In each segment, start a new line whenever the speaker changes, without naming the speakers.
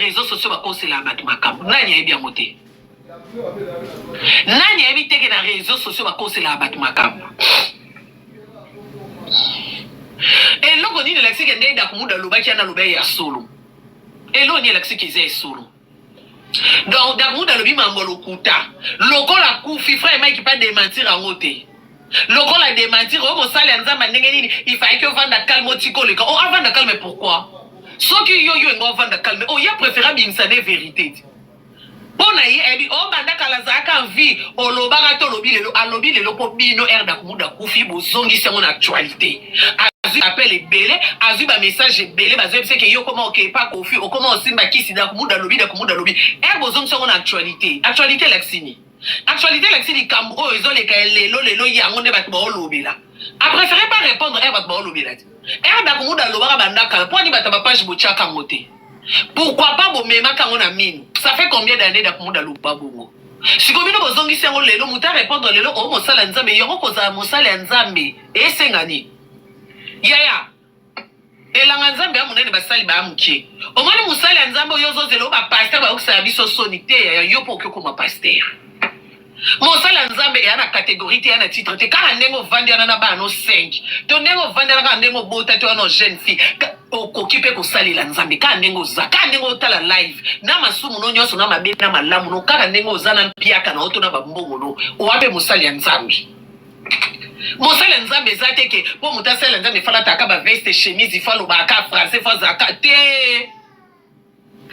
réseaux sociaux bakosela bato makambo nani ayebi yango te nani ayebi te ke na réseaux sociaux bakosela bato makambo eloko nini elakisi ke nde dakumuda alobaki ana aloba ya solo eloko nini elakisi ke eza ya solo donc dakumuda alobi mambo lokuta lokola kufi frère mike pas démentir yango te lokola démentir o mosala ya nzambe ndenge nini il fallait que ovanda calme otiko leka o avanda calme pourquoi soki yo engo ovanda calme o ya préférable bimisa ne vérité pona ye ebi o banda kala zaka vie olobaka to alobi lelo po bino dakumuda kufi bozongisa ngo na actualité azu appel ebele azu ba message ebele bazo que yo comment ok pas kofi o comment osimba kisi dakumuda lobi bozongisa ngo na actualité laksini actualité laksini kambo ezoleka lelo yango ne bato baolobela a préféré pas répondre bato baolobela dakumuda lobaka banda kala poni bato ba page bochaka ngote. Pourquoi pas bo mema kango na mine? Ça fait combien d'années dakumuda loba bongo? Si komino bozongisi yango lelo muta répondre lelo o mosala nzambe yango koza mosala nzambe esengani. Yaya. Elanga nzambe amunene basali ba amuke. Omoni mosala nzambe yozo zelo ba pasteur ba okisa biso sonité ya yo pokyo koma pasteur. Mosala nzambe yana catégorie te yana titre te kala ndengo vandi yana na bano 5. To ndengo vandi yana ndengo bota to no jeune fille. Okokipe kosalela nzambe ka ndengo za ka ndengo tala live na masumu no nyoso na mabe na malamu no kala ndengo zana mpiaka na oto na bambongo no owabe mosali ya nzambe mosali nzambe zateke po mutasala nzambe fala taka ba veste chemise falo ba ka français fa zaka te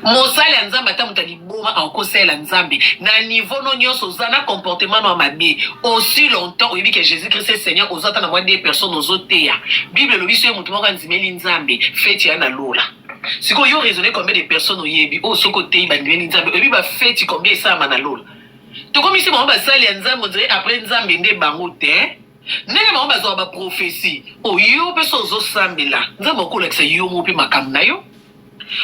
mosali ya nzambe ata mutali boma akosela nzambe na niveau no nyoso zana comportement no mabe aussi longtemps oyebi que Jésus-Christ est Seigneur ozata na moindre des personnes ozoteya Bible lobi so mutu moko nzimeli nzambe feti ya na lola siko yo raisonner combien de personnes oyebi o soko tei bandimeli nzambe oyebi ba feti combien esama na lola to komisi mo ba sali ya nzambe dire après nzambe nde bango te ndenge mo ba zo ba prophétie o yo peso zo sambela nzambe okolekisa yo mo pe makambo na yo.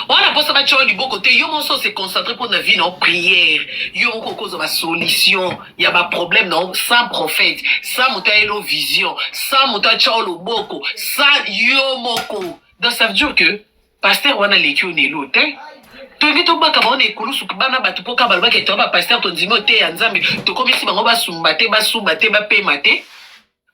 On a pas ça du beau côté. Yo mon se concentrer pour notre vie en prière. Yo mon cause ma solution. Il y a pas problème non sans prophète, sans mutaelo vision, sans mutachalo boko, sans yo moko. Donc ça veut dire que pasteur wana lekio ne l'autre. To ngi to baka ba on ekulu su bana batu poka balba ke to ba pasteur to ndimo te ya nzambe to komisi bango ba sumbate ba pemate.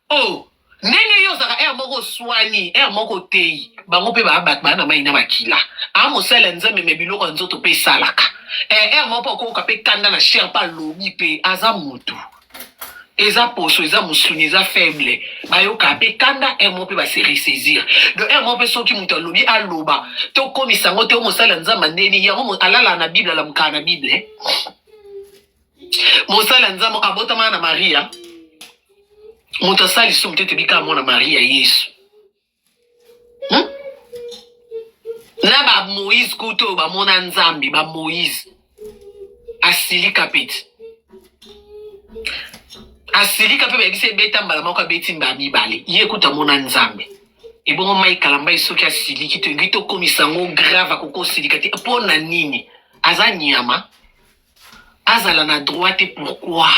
Oh ndenge yo zaka moko swani moko tei bango pe ba bat bana maina makila amosala nzambe mebiloko nzoto pe salaka moko ko pe kanda na cher pa lobi pe aza mutu eza poso eza musuni eza faible bayoka pe kanda moko pe ba se ressaisir donc moko pe soki mutu lobi aloba to komisa ngo te mosala nzambe ndeni yango alala na bible la mukana bible mosala nzambe abotama na Maria mutu sali so mutete bika mona Maria Yesu na ba Moïse kuto ba mona nzambi ba Moïse asilika peti ba gise beta mbala moko beti mba mibale ye kuta mona nzambi e bongo mai kalamba isoki asiliki to ngito komisango grave akoko silika te pona nini aza nyama azala na droite pourquoi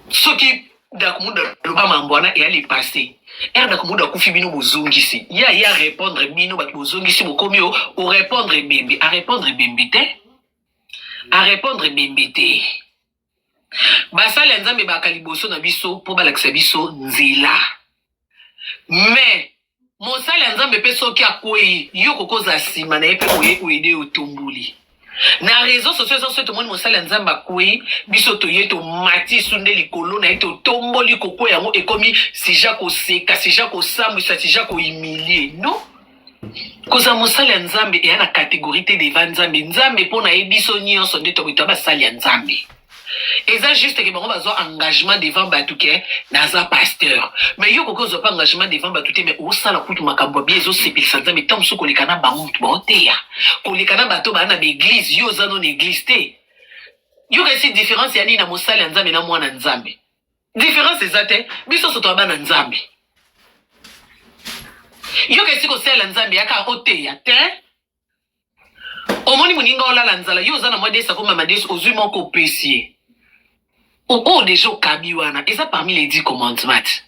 soki dakumuda loba mambwana et aller passer dakumuda kufi bino bozongisi ya répondre bino bat bozongisi bokomi o répondre bembe a répondre bembe te basala nzambe bakaliboso na biso po balakisa biso nzela mais mosala nzambe pe soki akwei yo kokoza sima na epe oyede otombuli na réseaux sociaux so tout le monde mosala nzamba kwe biso to yeto mati sunde likolo na yeto tomboli koko yango ekomi sija ko seka sija ko sambu sija ko humilier non koza mosala nzambe e na catégorie de nzambe nzambe pona ebiso nyonso nde to bito ba sali nzambe eza juste que bango bazo engagement devant batuke naza pasteur mais yo kokozo pas engagement devant batute mais osala kutu makambo biezo sepilisa nzambe tam so kolekana bango boteya kolekana bato bana l'église yo zano l'église te yo resi différence yani na mosala nzambe na mwana nzambe différence ezate biso soto bana nzambe yo resi ko sala nzambe yaka oteya te omoni muninga olala nzala yo zana modesa ko mama deso ozui moko pesier déjà kabi wana eza parmi les 10 commandements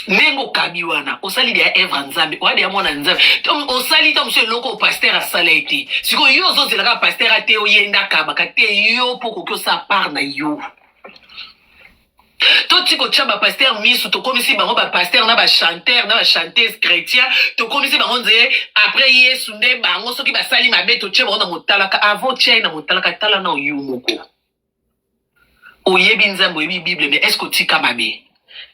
Nengo kabiwana, osali dia Evra Nzambe, wadi ya mwana Nzambe. Osali to monsieur loko pasteur a salaiti. Siko yo zo zelaka pasteur a te oyenda kabaka te yo poko kyo sa par na yo. To tiko chaba pasteur misu to komisi bango ba pasteur na ba chanteuse chrétien to komisi bango nze après Yesu nde bango soki basali mabe to cheba na motalaka avant tchai na motalaka tala na yo moko. Oyebi Nzambe oyebi Bible mais est-ce que tika mabe?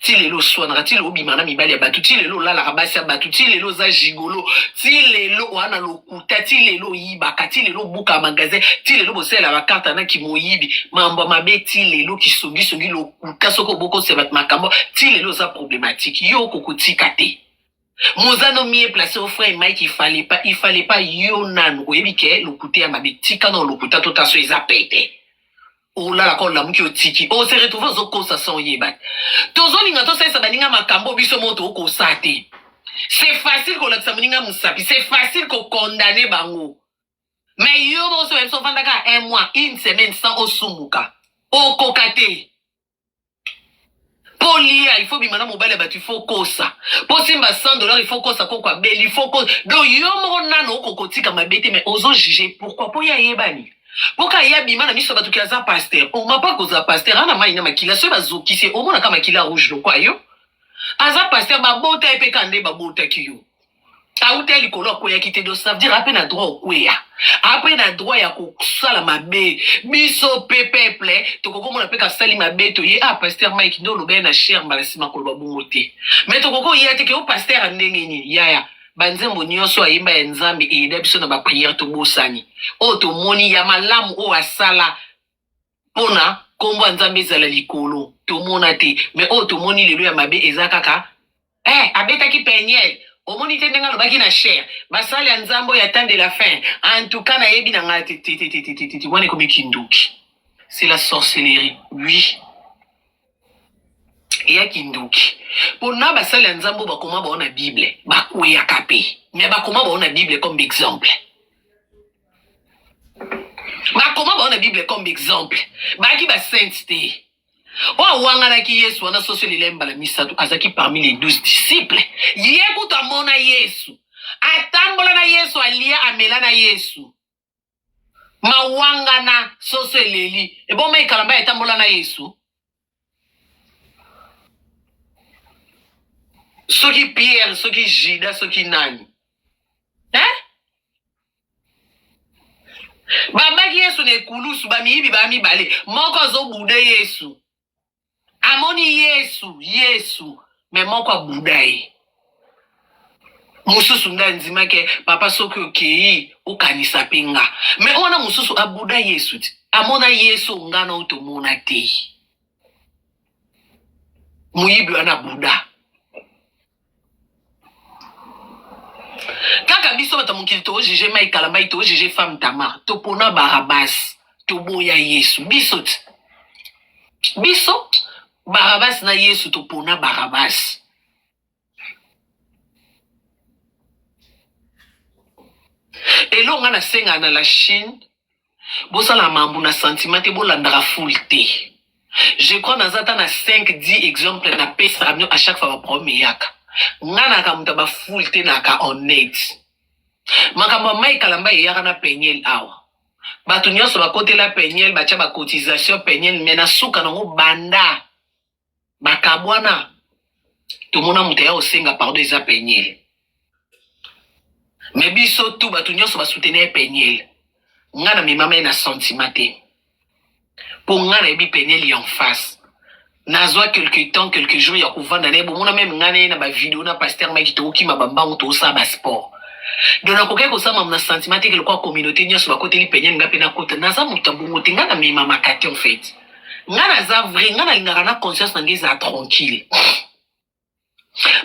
Ti lelo soanaka ti lelo bimana mibali ya batu ti lelo lalaka basi ya batu ti lelo za jigolo ti lelo wana lokuta ti lelo yibaka ti lelo buka magasin ti lelo bosela bakarte na kimoyibi mambo mabe ti lelo kisongi lokuta soko boko se bat makambo ti lelo za problématique yo kokotika te mozano mie placé au frère Mike il fallait pas yo nanu oyebi ke lokuta ya mabe tika na lokuta to taso eza pete. Oh là là, quand la mouki otiki, oh se retrouve aux okosa sans yeba. Tozo linga to sa baninga makambo biso moto okosate. C'est facile qu'on la samuninga musapi, c'est facile qu'on condamne bango. Mais yo mo so emso fandaka un mois, une semaine sans osumuka. Okokate. Polia, il faut bimana mobile batu faut kosa. Po simba $100, il faut kosa kokwa bel, il faut kosa. Do yo mo nano okokotika mabete mais ozo juger pourquoi po ya yebani. Poka ya bima na miso batu kiaza pasteur. On m'a pas koza pasteur ana mai na makila so bazoki se o mona kama makila rouge lo kwa yo. Aza pasteur ba bota epe kande ba bota kiyo. Auta likolo ko ya kite do ça veut dire après na droit ko ya. Après na droit ya ko sala mabe. Biso peuple to ko mona pe ka sali mabe to ye pasteur Mike ndo lo be na cher balasima ko ba bungote. Mais to ko ya te ke o pasteur ndenge ni ya. Banzembo nyonso ayimba ya Nzambe eyeda biso na ba prière to bosani o to moni ya malamu o asala pona kombo Nzambe ezala likolo to mona te mais o to moni lelo ya mabe ezakaka abetaki penyel o moni te ndenga lobaki na cher basali ya Nzambe ya temps de la fin en tout cas na yebi na ngati wane komi kinduki c'est la sorcellerie oui ya kinduki pona basali ya Nzambe bakoma baona Bible bakuya kape mais bakoma baona Bible comme exemple bakoma baona Bible comme exemple baki ba sainteté o wangana ki Yesu wana soso lilemba la misatu azaki parmi les 12 disciples yekuta mona Yesu atambola na Yesu alia amela na Yesu mawangana soso eleli eboma ikalamba etambola na Yesu. Soki Pierre, soki Jida, soki nani. Babaki Yesu ne kulusu bamiyibi bami bale. Moko zo buda Yesu. Amoni Yesu. Mais moko budaye. Mususu ndanzima ke papa soki okei ukanisa pinga. Mais ona mususu abuda Yesu. Amona Yesu ngana utomona te. Muyibi wana buda. Kaka biso bata mukili to juger Mike Kalamba to juger femme Tamar to pona Barabas to boya Yesu biso Barabas na Yesu to pona Barabas elonga na senga na la Chine bosa la mambu na sentiment te bolandaka full te je crois nazata na 5-10 exemples na pesa ramio à chaque fois ba premier yaka ngana ka mutaba full te na ka honnête makambo Mike Kalamba yaka na penyel awa batu nyonso bakotela penyel bacha ba cotisation penyel mena suka nango banda bakabwana to mona muta ya osenga pardon eza penyel mais biso tout batu nyonso ba soutenir penyel ngana mimama na sentiment te pour ngana ebi penyel en face nazwa quelques temps quelques jours ya kovanda na bo mona même ngana na ba vidéo na pasteur Mike to ki mabamba to sa ba sport donc nakoke ko sama na sentiment te ke kwa communauté nyonso ba koteli penyel ngape na kota naza mutambu muti ngana mima makati en fait ngana za vrai ngana lingaka na conscience na ngeza tranquille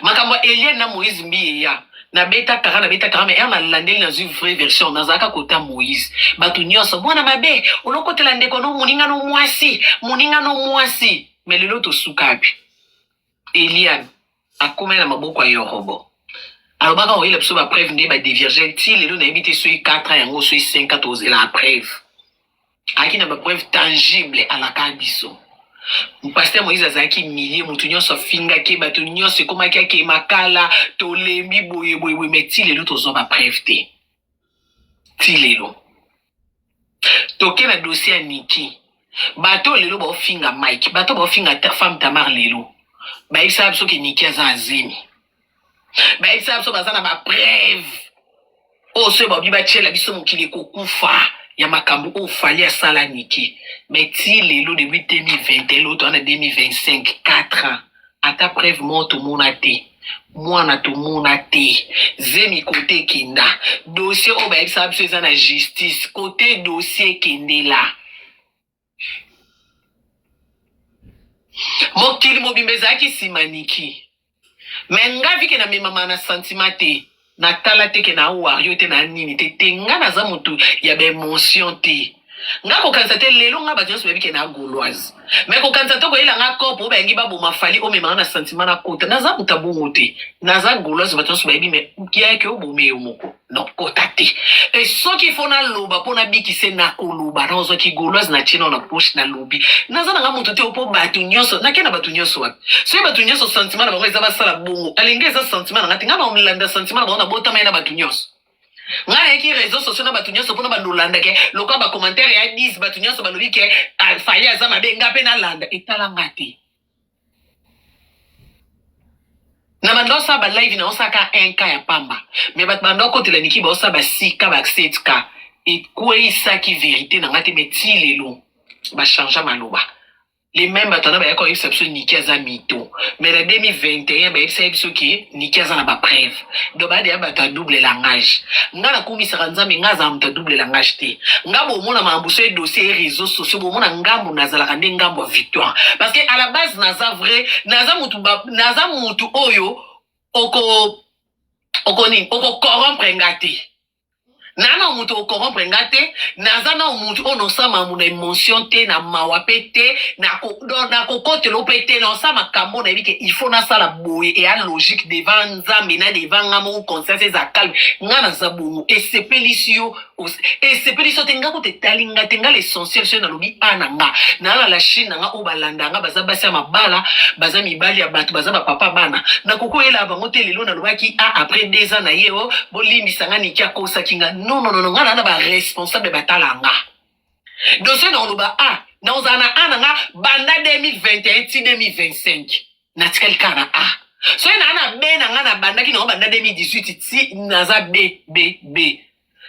makambo Eliel na Moïse mbiye ya na beta kara mais na landeli na une vraie version nazaka kota Moïse batu nyonso mwana mabe olokotela ndeko no muninga no mwasi mais lelo to sukapi Eliab akoma na maboko ya Yorobo alobaka oyela biso ba preuve nde ba dévierger ti lelo na ebite so 4 ans yango so 5 ans tozela preuve aki na ba preuve tangible alaka biso Pasteur Moïse azaki millier mutu nyonso finga ke bato nyonso ekomaki ake makala tolembi boye mais ti lelo tozo ba preuve te. Ti lelo toke na dossier ya Niki bato lelo ba finga Mike bato ba finga ta femme Tamar lelo ba isa biso ke Niki aza azemi ba isa biso bazana ba preuve o se ba biba tshela biso mokili kokufa ya makambo o fali ya sala Niki mais ti lelo depuis 2021 l'autre en 2025 4 ans ata preuve moto monate mwana to monate zemi côté kinda dossier o ba isa biso eza na justice côté dossier kendela mokili mobimbe ki simaniki menga vike na mema na sentiment te na tala te ke na wario te na nini te nga na za mutu ya be emotion te nga ko kanisa te lelo nga ba jonso bebike na gauloise mais ko kanisa to ko ila nga kopo ba ngi ba bo mafali o mema na sentiment na kota na za muta bongo te na za gauloise ba jonso bebi me kia ke o bo me moko no kota te e soki fona loba pona biki se na ko loba na ozo ki gauloise na chino na push na lobi na za nga mutu te opo batu nyonso na kena batu nyonso wapi so batu nyonso sentiment na bango eza ba sala bongo alenge eza sentiment na nga ba omlanda sentiment na bango na botama na batu nyonso nga eki réseaux sociaux na batu nyonso pona ba lolanda ke lokwa ba commentaire ya 10 batu nyonso ba lobi ke alfali aza mabe nga pe na landa etala ngati na bandosa ba live na osaka 1K ya pamba mais bat bandoko tela Niki ba osa ba 6K ba 7K et quoi ça qui vérité na ngati meti lelo ba changer maloba les mêmes batana ba yako exception Niki aza mito mais la 2021 ba exception ki Niki aza na ba preuve do ba de ba double langage nga na kumisa nzambe nga za mta double langage te nga bo mona mambuso e dossier réseaux sociaux bo mona ngambo nazala kande ngambo victoire parce que à la base naza vrai naza mutu oyo oko corrompre ngati nana mutu okorrompre ngate nazana mutu ono sama muna emotion te na mawape te na kokote lo pete na sama kambo na bike il faut na sala boye et à logique devant nzambe na devant ngamo conscience za calme ngana za bongo et sepelisio te ngako te talinga te nga l'essentiel c'est na lobi ananga na la Chine nga o balanda nga baza basi mabala baza mibali ya bato baza ba papa bana na koko ela bango te lelo na lobaki après 2 ans na yeo bolimbisa nga Niki akosa kinga non nga na ba responsable batalanga dossier na loba na ozana nga banda 2021 ti 2025 na tikali kana so na be na nga na banda ki na banda 2018 ti naza b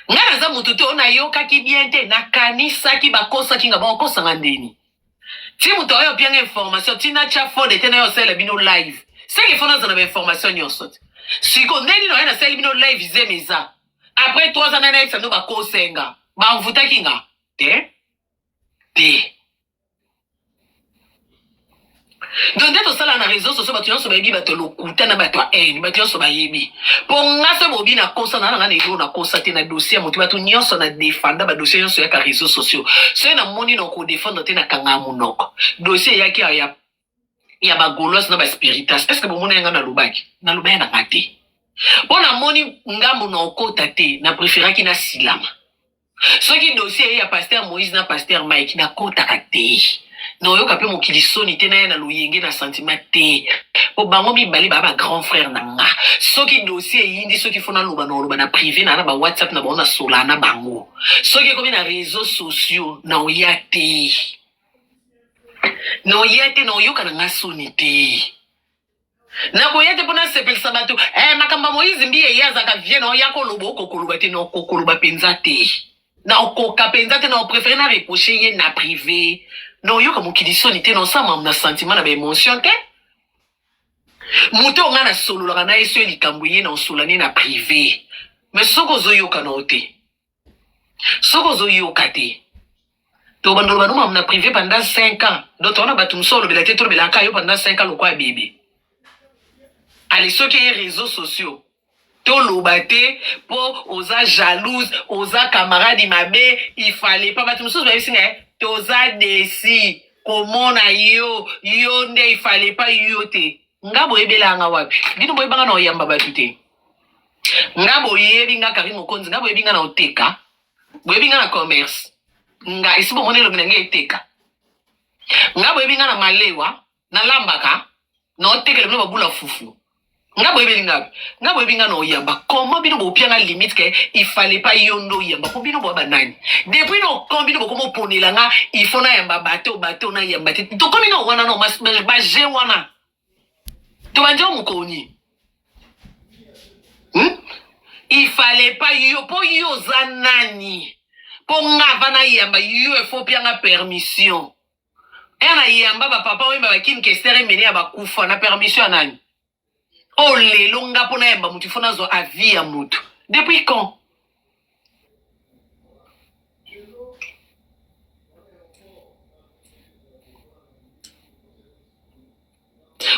nga naza mutu te ona yoka ki bien te na kanisa ki bakosa kinga ba kosa ngandeni ti mutu oyo bien information ti na cha fode te na yo sele bino live c'est que fona zana information nyonso siko ndeni no na sele bino live zemeza après 3 ans na ça no ba kosenga ba mvuta kinga te donc dès to sala na réseaux sociaux ba tuyonso ba yebi ba to lokuta na ba to en ba tuyonso ba yebi pour ngase bobi na kosa na nga na na kosa te na dossier motu ba to nyonso na défendre ba dossier nyonso ya ka réseaux sociaux so na moni no ko défendre te na kanga munoko dossier yaki ya ba golos na ba spiritas est-ce que bo mona nga na lubaki na lubaya na ngate pona moni ngambo na okota te na préféraki na silama soki dossier ya pasteur Moïse na pasteur Mike na kota te na oyoka pe mokili soni te na ye na loyenge na sentiment te po bango mibale ba grand frère na nga soki dossier yindi soki fona loba na privé na ba WhatsApp na bona sola na bango soki komi na réseaux sociaux na oyate na oyoka na nga soni te na koyete pona sepelisa bato makamba Moïse mbiye yazaka vie na oyako lobo kokoluba te na kokoluba penza te na okoka penza te na préféré na reprocher ye na privé na oyoka mokili soni te na osama na sentiment na ba émotion te muto nga na solola na yeso likambo ye na osolani na privé mais soko zoyoka na ote soko zoyoka te to bandolo banuma na privé pendant 5 ans donc on a batu msolo belate to belaka yo pendant 5 ans lokwa bébé allez soki les réseaux sociaux to lobate pour oza jalouse oza camarade mabe il fallait pas batu msolo ba bisinga toza desi komona yo nde il fallait pas yo te ngabo ebelanga wapi bino boyebanga na oyamba batu te ngabo yebinga Karine Mokonzi ngabo yebinga na oteka boyebinga na commerce nga isibo monelo binange eteka nga boyebi nga na malewa na lambaka na otekele bino babula fufu nga boyebi nga na oyamba comment bino bopianga limite ke il fallait pas yondo yamba po bino boba nani depuis no kombino bokomo ponela nga il faut na yamba bateau na yamba te to komi no wana no ba je wana to banjo mukoni il fallait pas yo po yo zanani po nga vana yamba yo il faut pianga permission na yamba ba papa wemba bakini kestere mene ya bakufa na permission ya nani oh lelo nga pona yamba mutu fona zo avis ya mutu depuis quand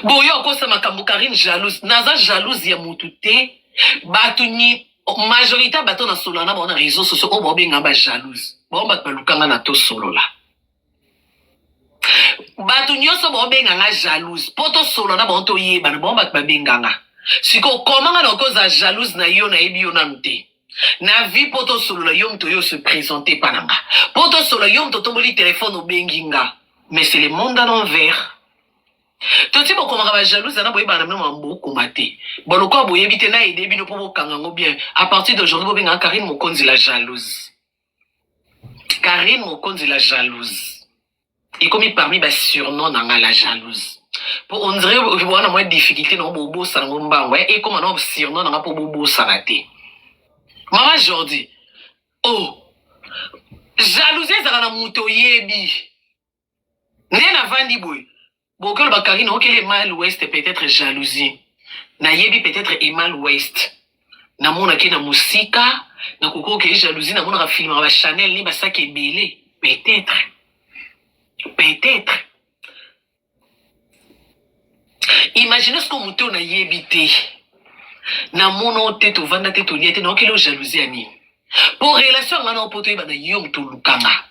boyo kosa makambo Karine jalouse naza jalouse ya mutu te batu ni majorité bato na solo na bona réseaux sociaux o bobenga ba jalouse bo bato balukanga na to solo la batu nyonso bobenga nga jalouse poto solo na bonto yeba na bo bato babenga nga siko komanga na koza jalouse na yo na yebi yo na mte na vie poto solo la yo mto yo se présenter pananga poto solo yo mto tomboli téléphone obengi nga mais c'est le monde à l'envers. Toti bokomaka ba jalouse na boyeba na mno mamboko mate. Boloko boyebi te na ide bino po bokangango bien. À partir d'aujourd'hui bobenga Karine Mokonzi la jalouse. Karine Mokonzi la jalouse. Et comme il parmi ba surnom na la jalouse. Pour on dirait wana moins difficulté no bobo sa ngomba ouais et comme on surnom na po bobo sanate. Maman Jordi. Oh. Jalousie ça na muto yebi. Nena vandi boy. Beaucoup le Karine, ok, les mal ouest peut-être jalousie. Na yebi peut-être mal ouest. Na mona ki na musika, na koko ke jalousie, na mona film ba Chanel ni ba sac belé. Peut-être. Peut-être. Imaginez ce qu'on mouton na yebi te. Na mona te to vanda te to liete na ok le jalousie ani. Pour relation ngana poto ba na yom to lukanga.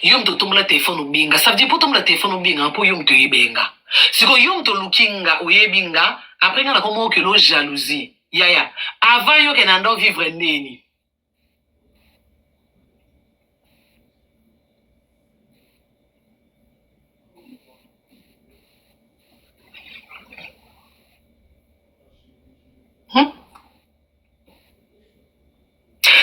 Yom to tomla téléphone obinga. Ça veut dire pour tomla téléphone obinga pour yom to yebenga. Si ko yom to lukinga oyebinga, après nga na komo ke lo jalousie. Yaya, avant yo ke nando vivre neni.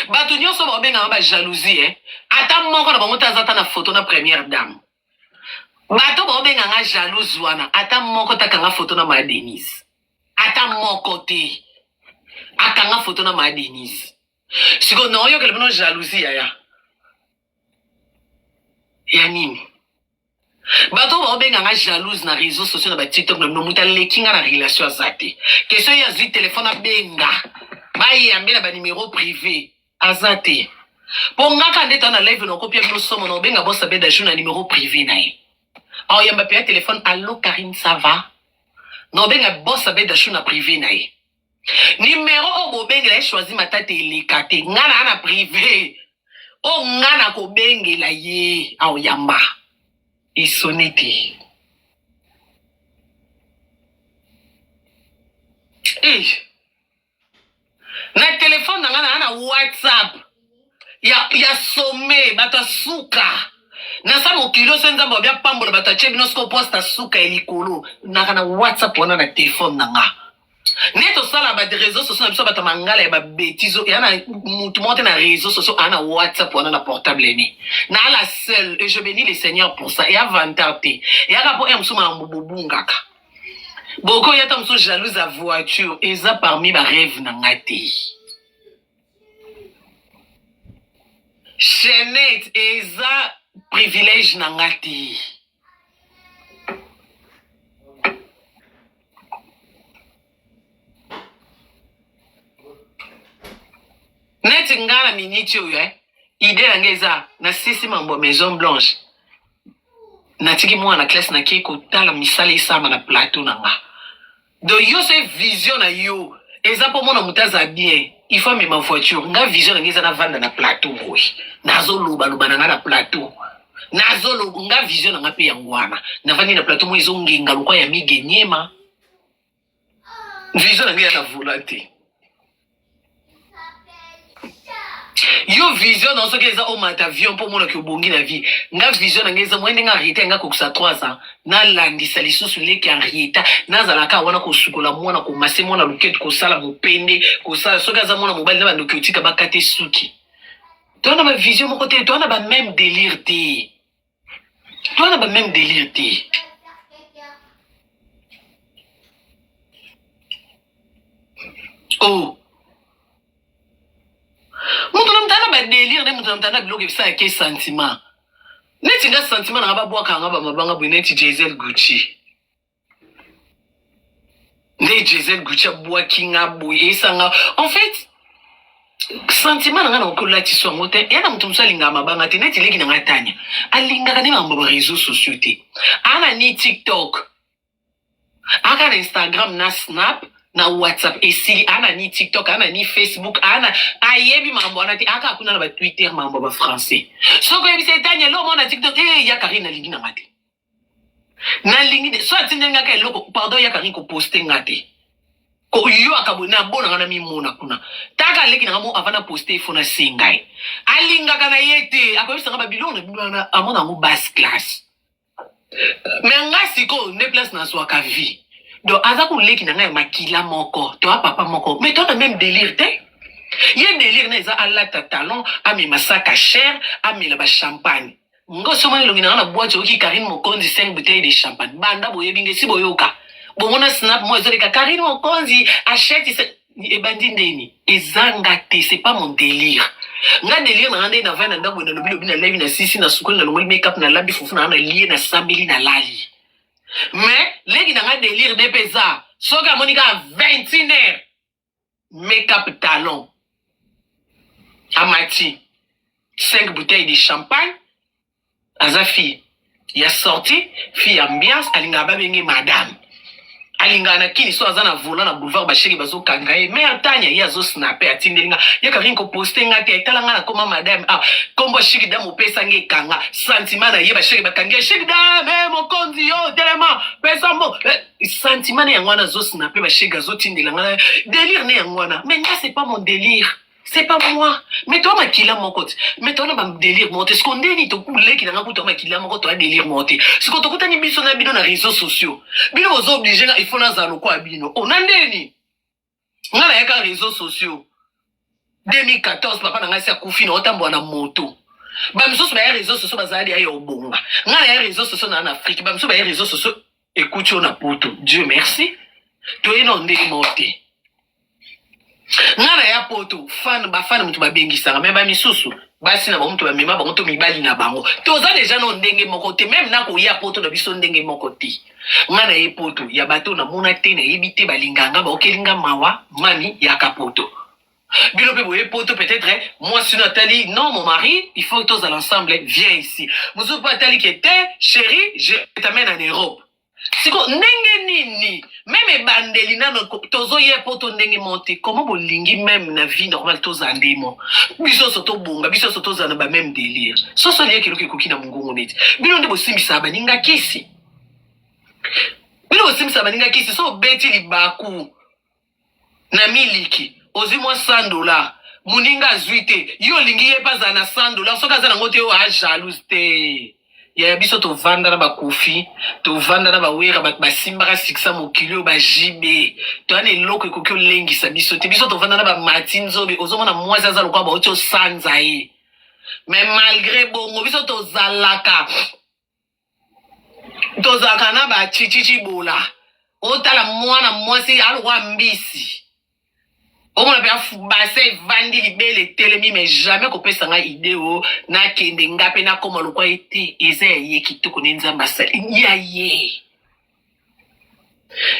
Batu nyonso bobenga ba jalousie ata moko na bango tazata na photo na première dame. Bato bobenga nga jalouse wana ata moko takanga photo na ma Denise. Ata moko te. Akanga photo na ma Denise. Siko no yo kele bono jalousie ya. Ya nini? Bato bobenga nga jalouse na réseaux sociaux na ba TikTok na muta lekinga na relation azate. Question ya zi téléphone na benga. Ba yambela ba numéro privé. Azate. Ponga ka ndeta na live no kopia bino somo no benga bossa beda jeu na numéro privé na ye. Oh yamba paya téléphone allô Karine ça va? No benga bossa beda jeu na privé na ye. Numéro o bo benga la choisi matate elikate ngana na privé. O ngana ko benga la ye. Oh yamba. Isonete. Eh. Na téléphone na WhatsApp. Ya somme bata suka. Na sa mo kilo senza mo bia pambola bata chebino sko posta suka elikolo. Na WhatsApp wana na téléphone nga. Neto sala ba de réseaux sociaux na biso bata mangala ya ba bêtises ya na mutu monte na réseaux sociaux ana WhatsApp wana na portable ni. Na la seule et je bénis le Seigneur pour ça et avantage. Et arapo e msuma mbobungaka. Boko yata mso jalouse à voiture eza parmi ba rêve na ngati. Chenet eza privilège na ngati. Net ngala miniti oyo ide na ngeza na sisi mambo Maison Blanche. Natiki mwana classe na kiko tala misala isama na plateau na nga. Do yo se vision na yo eza po mona mutaza bien. Il faut même ma voiture. Nga vision na ngeza na vanda na plateau boy. Nazo loba na nga na plateau. Nazo loba nga vision na nga pe yangwana. Na vandi na plateau mo izo ngenga lokwa ya mige nyema. Vision na ngeza na volonté. Yo vision dans ce que ça au mata avion pour moi que bongi na vie. Nga vision na ngeza mwende nga rita nga koksa 3 ans. Na landi salisusu leki en rita. Na zalaka wana ko sukola mwana ko mase mwana luket ko sala mopende ko sala soka za mwana mobali na ba ndokotika bakate suki. Toi na ba vision mon côté, toi na ba même délire té. Toi na ba même délire té. Oh. Mutu na mtana ba délire de mutu na mtana bloque ça ke sentiment. Neti nga sentiment na ba bwa ka nga ba mabanga bu neti Giselle Gucci. Ne Giselle Gucci bwa kinga bu esanga. En fait, sentiment na nga na ko lati so ngote yana mutu msalinga mabanga te neti leki na ngatanya. Alinga ka ne mambo ba réseaux sociaux te. Ana ni TikTok. Aka na Instagram na Snap. Na WhatsApp esili ana ni TikTok ana ni Facebook ana ayebi mambo ana ti aka kuna na ba Twitter mambo ba français soko yebi setanya lo mona TikTok ya Karine lingi na ngate na lingi so atindenga ka loko pardon ya Karine ko poster ngate ko yo akabona bona ngana mi mona kuna taka leki na mo avana poster fona singai alinga kana yete akobisa ngaba bilona bilona amona ngo basse classe menga siko ne place na swa ka vie. Donc, aza leki na ngai makila moko, toi papa moko, mais toi même délire te. Yé délire na za ala ta talon, ami masaka cher, ami la ba champagne. Ngo somani longi na boîte oki Karine Mokonzi 5 bouteilles de champagne. Banda boye binge si boyoka. Bomona snap moi zoleka Karine Mokonzi achète et bandi ndeni. Ezanga te, c'est pas mon délire. Nga délire na ande na vana ndabo na lobi na levi na sisi na sukoli na lomoli make up na labi fufu na lié na sambeli na lali. Mais, les gens ont délire de pesa. Soka Monica 21h. Make-up talon. Amati. 5 bouteilles de champagne. Azafi. Il a sorti. Fille ambiance. Alinga babenge madame. Alinga na kini so azana volant na boulevard bashiri bazo kangaye. Mais atanya ya zo snapper atindelinga. Ya karin ko poster ngati aitalanga na koma madame. Ah, kombo shiki damo pesa nge kanga. Sentiment na ye bashiri bakange shiki dame Mokonzi yo tellement pesa mo. Sentiment na yangwana zo snapper bashiri zo tindelanga. Délire na yangwana. Mais là c'est pas mon délire. C'est pas moi. Mais toi, makila mon côté. Mais toi, on a un délire monté. Ce qu'on dit, tu coules qui n'a pas toi, makila mon côté, un délire monté. Ce qu'on te dit, bino na bino na réseaux sociaux. Bino aux obligés, il faut na zalo quoi bino. On a ndeni. On a yaka réseaux sociaux. 2014, papa n'a pas koufi na otambo na moto. Bamso ba réseaux sociaux bazali ayo obonga. Nga ya réseaux sociaux na en Afrique. Bamso ba réseaux sociaux. Écoute on a poto. Dieu merci. Toi non ndeni monté. Ngana ya poto fan ba fan mutu ba bengisa mais ba misusu basi na ba mutu ba mema ba mutu mibali na bango toza déjà no ndenge moko te même na ko ya poto na biso ndenge moko te ngana ye poto ya bato na mona te na yebite balinganga ba okelinga mawa mami ya kapoto bilo pe boye poto peut-être moi sur Nathalie non mon mari il faut que tous à l'ensemble viens ici musu pa Nathalie qui était chérie je t'amène en Europe. Siko ndenge nini même bandeli nano tozo ye poto ndenge monte comment bolingi même na vie normale toza ndemo biso soto bunga biso soto za na ba même délire so so lié kiloki koki na mungongo neti bino ndebo simbisa baninga kisi bino simbisa baninga kisi so beti libaku na miliki ozi moi $100 muninga zuite yo lingi ye paza na $100 so kaza na ngote o a jalouse te. Ya biso to vanda na ba kofi to vanda na ba wera ba simbara 600 mokilo ba jibe to ane loko ekoki olengisa biso te biso to vanda na ba matinzo be ozomona mwazi aza lokwa ba ocho sanza ye mais malgré bongo biso to zalaka na ba chichichi bola otala mwana mwasi alwa mbisi on a bien bassé vandi libele telemi mais jamais qu'on peut s'en idée o na kende ngape na koma lokwa ete eza ye kitoko nenzamba sali ya ye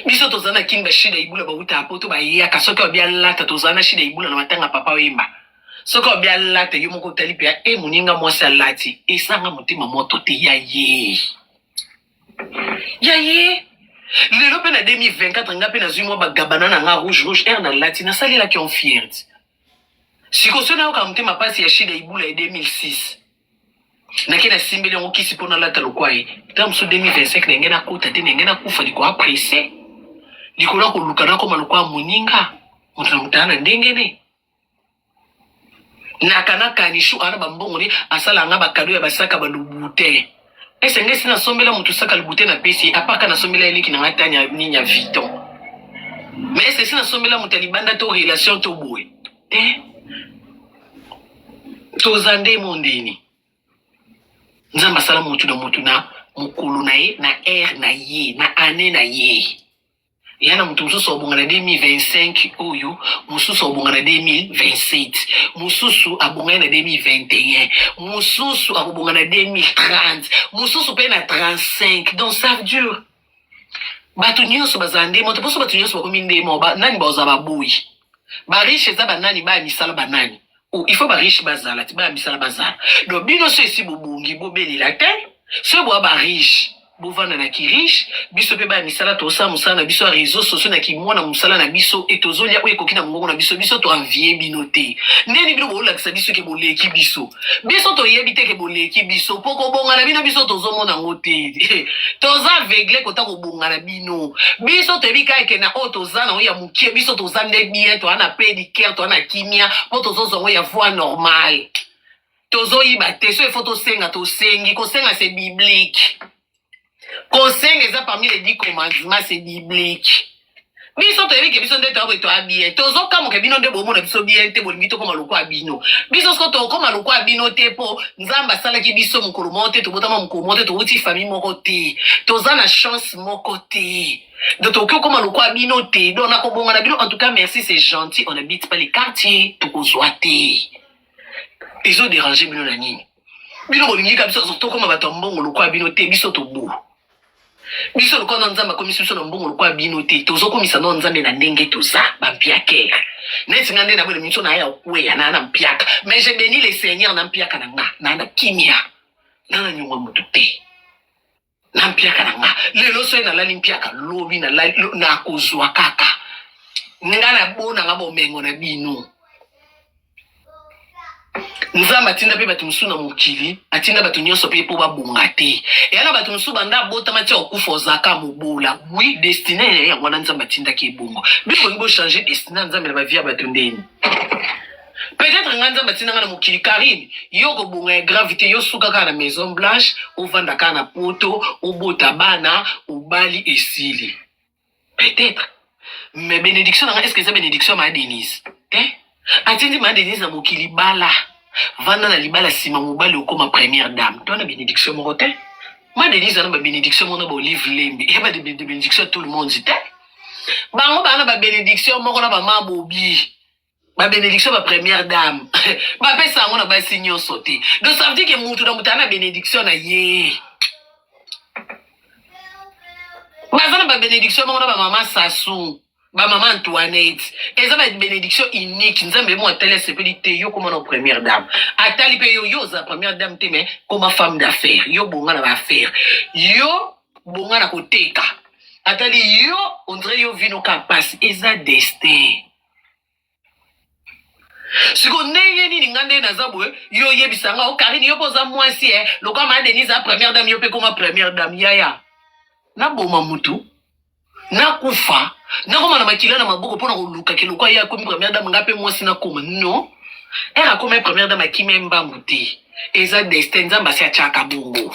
biso tozana kinga shida ibula ba uta apoto ba ya kasoka bien lata tozana shida ibula na matanga papa wemba soko bien lata yo moko tali pia e muninga mwasi alati esanga mutima moto te ya ye le lope na 2024 nga pe na zui mwa bagabana na nga rouge air na latina sali la qui ont fierté siko sona oka mutema pasi ya shida ibula ya 2006 na kena simbele ngo kisi pona lata lokwai tam so 2025 na ngena kuta te ngena kufa liko apprécier liko na ko lukana ko malukwa muninga mutana mutana ndenge ne nakana kanishu ana bambongo ni asala nga bakado ya basaka balubute ese ngesi na sombela mutu saka lubute na pesi apaka na sombela eliki na ngatanya ninya viton mais ese sina sombela mutu libanda to relation to boy tozande mondeni nzamba sala mutu na mukulu na ye na air na ye na ane na ye yana mutu mususu abonga na 2025 oyo mususu abonga na 2027 mususu abonga na 2021 mususu abonga na 2030 mususu pe na 35 donc ça dure batu nyonso bazande moto poso batu nyonso bakomi ndemo nani baoza baboyi ba riche za banani ba misala banani il faut ba riche bazala ti ba misala bazala donc bino so esi bobungi bobelela te so bo ba riche bovana na ki riche biso pe ba misala to sa musala na biso réseaux sociaux na ki mona musala na biso etozolia oyo kokina mongo na biso biso to envier binote ndeni bino bo lakisa biso ke boleki biso to yebite ke boleki biso poko bonga na bino biso tozomona ngote toza aveugle kota ko bonga na bino biso to bika ke na o tozana o ya mukie biso tozande bien to ana pédicure to ana kimia po tozozo ya voix normale tozoyiba te so il faut to senga to sengi ko senga c'est biblique. Conseil eza parmi les 10 commandements, c'est biblique. Biso to yebi ke biso ndeta ko to abien. Tozo kamo ke bino nde bomo na biso bien te bolingi to koma loko abino. Biso sko to koma loko abino te po nzamba sala ki biso mukolo monte to botama mukolo monte to uti famille moko te. Toza na chance moko te. Donc to koma loko abino te. Donc na ko bonga na bino en tout cas merci c'est gentil, on n'habite pas les quartiers to ko zoate. Ils ont dérangé bino na nini. Bino bolingi ka biso to koma bato mbongo loko abino te biso to bu. Biso loko na nzamba komisi biso na mbongo loko abino te tozo komisa na nzambe na ndenge toza bampiaka neti ngande na bole miso na ya okweya na mpiaka mais je bénis le Seigneur na mpiaka na nga na kimia na nyongwa mutu te na mpiaka na nga lelo so na lali mpiaka lobi na lali na kozwa kaka ngana bona ngabo mengo na bino nzamba tinda pe batu musu na mukili atinda batu nyonso pe po babunga te yana batu musu banda bota mati okufa ozaka mobola oui destiné ya ngwana nzamba tinda ke bongo biko ngo changer destiné nzamba na bavia batu ndeni peut-être nzamba tinda na mukili Karine yo ko bonga gravité yo suka ka na Maison Blanche ovanda ka na poto obota bana obali esili peut-être mais bénédiction est-ce que c'est bénédiction ma Denise atindi ma Denise na mukili bala vanda na libala sima mobali okoma première dame to na bénédiction moko te ma Denise na ba bénédiction mona ba Olive Lembe e ba de bénédiction tout le monde te bango ba na ba bénédiction moko na ba mabobi ba bénédiction ba première dame ba pesa ngona ba sinyo sauté donc ça veut dire que mutu na mutana bénédiction na ye bazana ba bénédiction moko na ba mama Sassou ba maman Antoinette eza ba bénédiction unique nzambe mo atele sepelité yo comme na première dame atali pe yo za première dame te mais comme femme d'affaires yo bonga na ba affaire yo bonga na koteka atali yo on dirait yo vino capacité eza destin siko ndenge nini ngande na zabwe yo yebisanga o Karine yo poza mwasi loka ma Denise a première dame yo pe comme première dame yaya na boma mutu na kufa na koma na makila na maboko pona koluka keloko ya komi première dame ngape mwasi na koma non era comme première dame kimemba muti eza destin nzamba si achaka bongo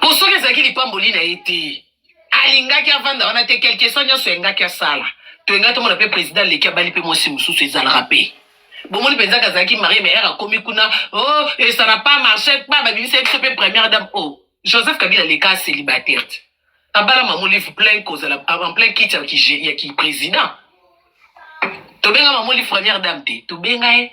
posoke zakili pamboli na ete alingaki avanda wana te quelque chose nyoso engaki asala to engati mona pe président leki abali pe mwasi mususu ezalaka pe bomoni penza kazaki marie mais era komi kuna oh et ça n'a pas marché pas babimisa ebiso pe première dame oh Joseph Kabila leka célibataire abala maman livre plein cause en plein kit qui président to benga maman livre première dame te to benga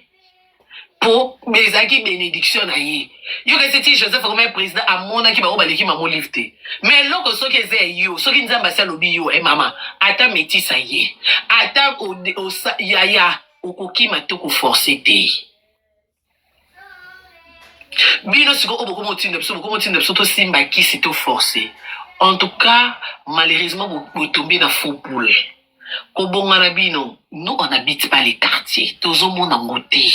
pour bezaki bénédiction na ye yo que c'était Joseph comme président amona ki ba obaleki maman livre te mais loko soki eze yo soki nzamba sa lobi yo mama ata metisa ye ata o yaya okoki matoko forcer te bino siko oboko motinda biso to simba kisi to forcer. En tout cas, malheureusement, vous tombez dans faux poule. Nous, on n'habite pas les quartiers. Tous au monde en côté.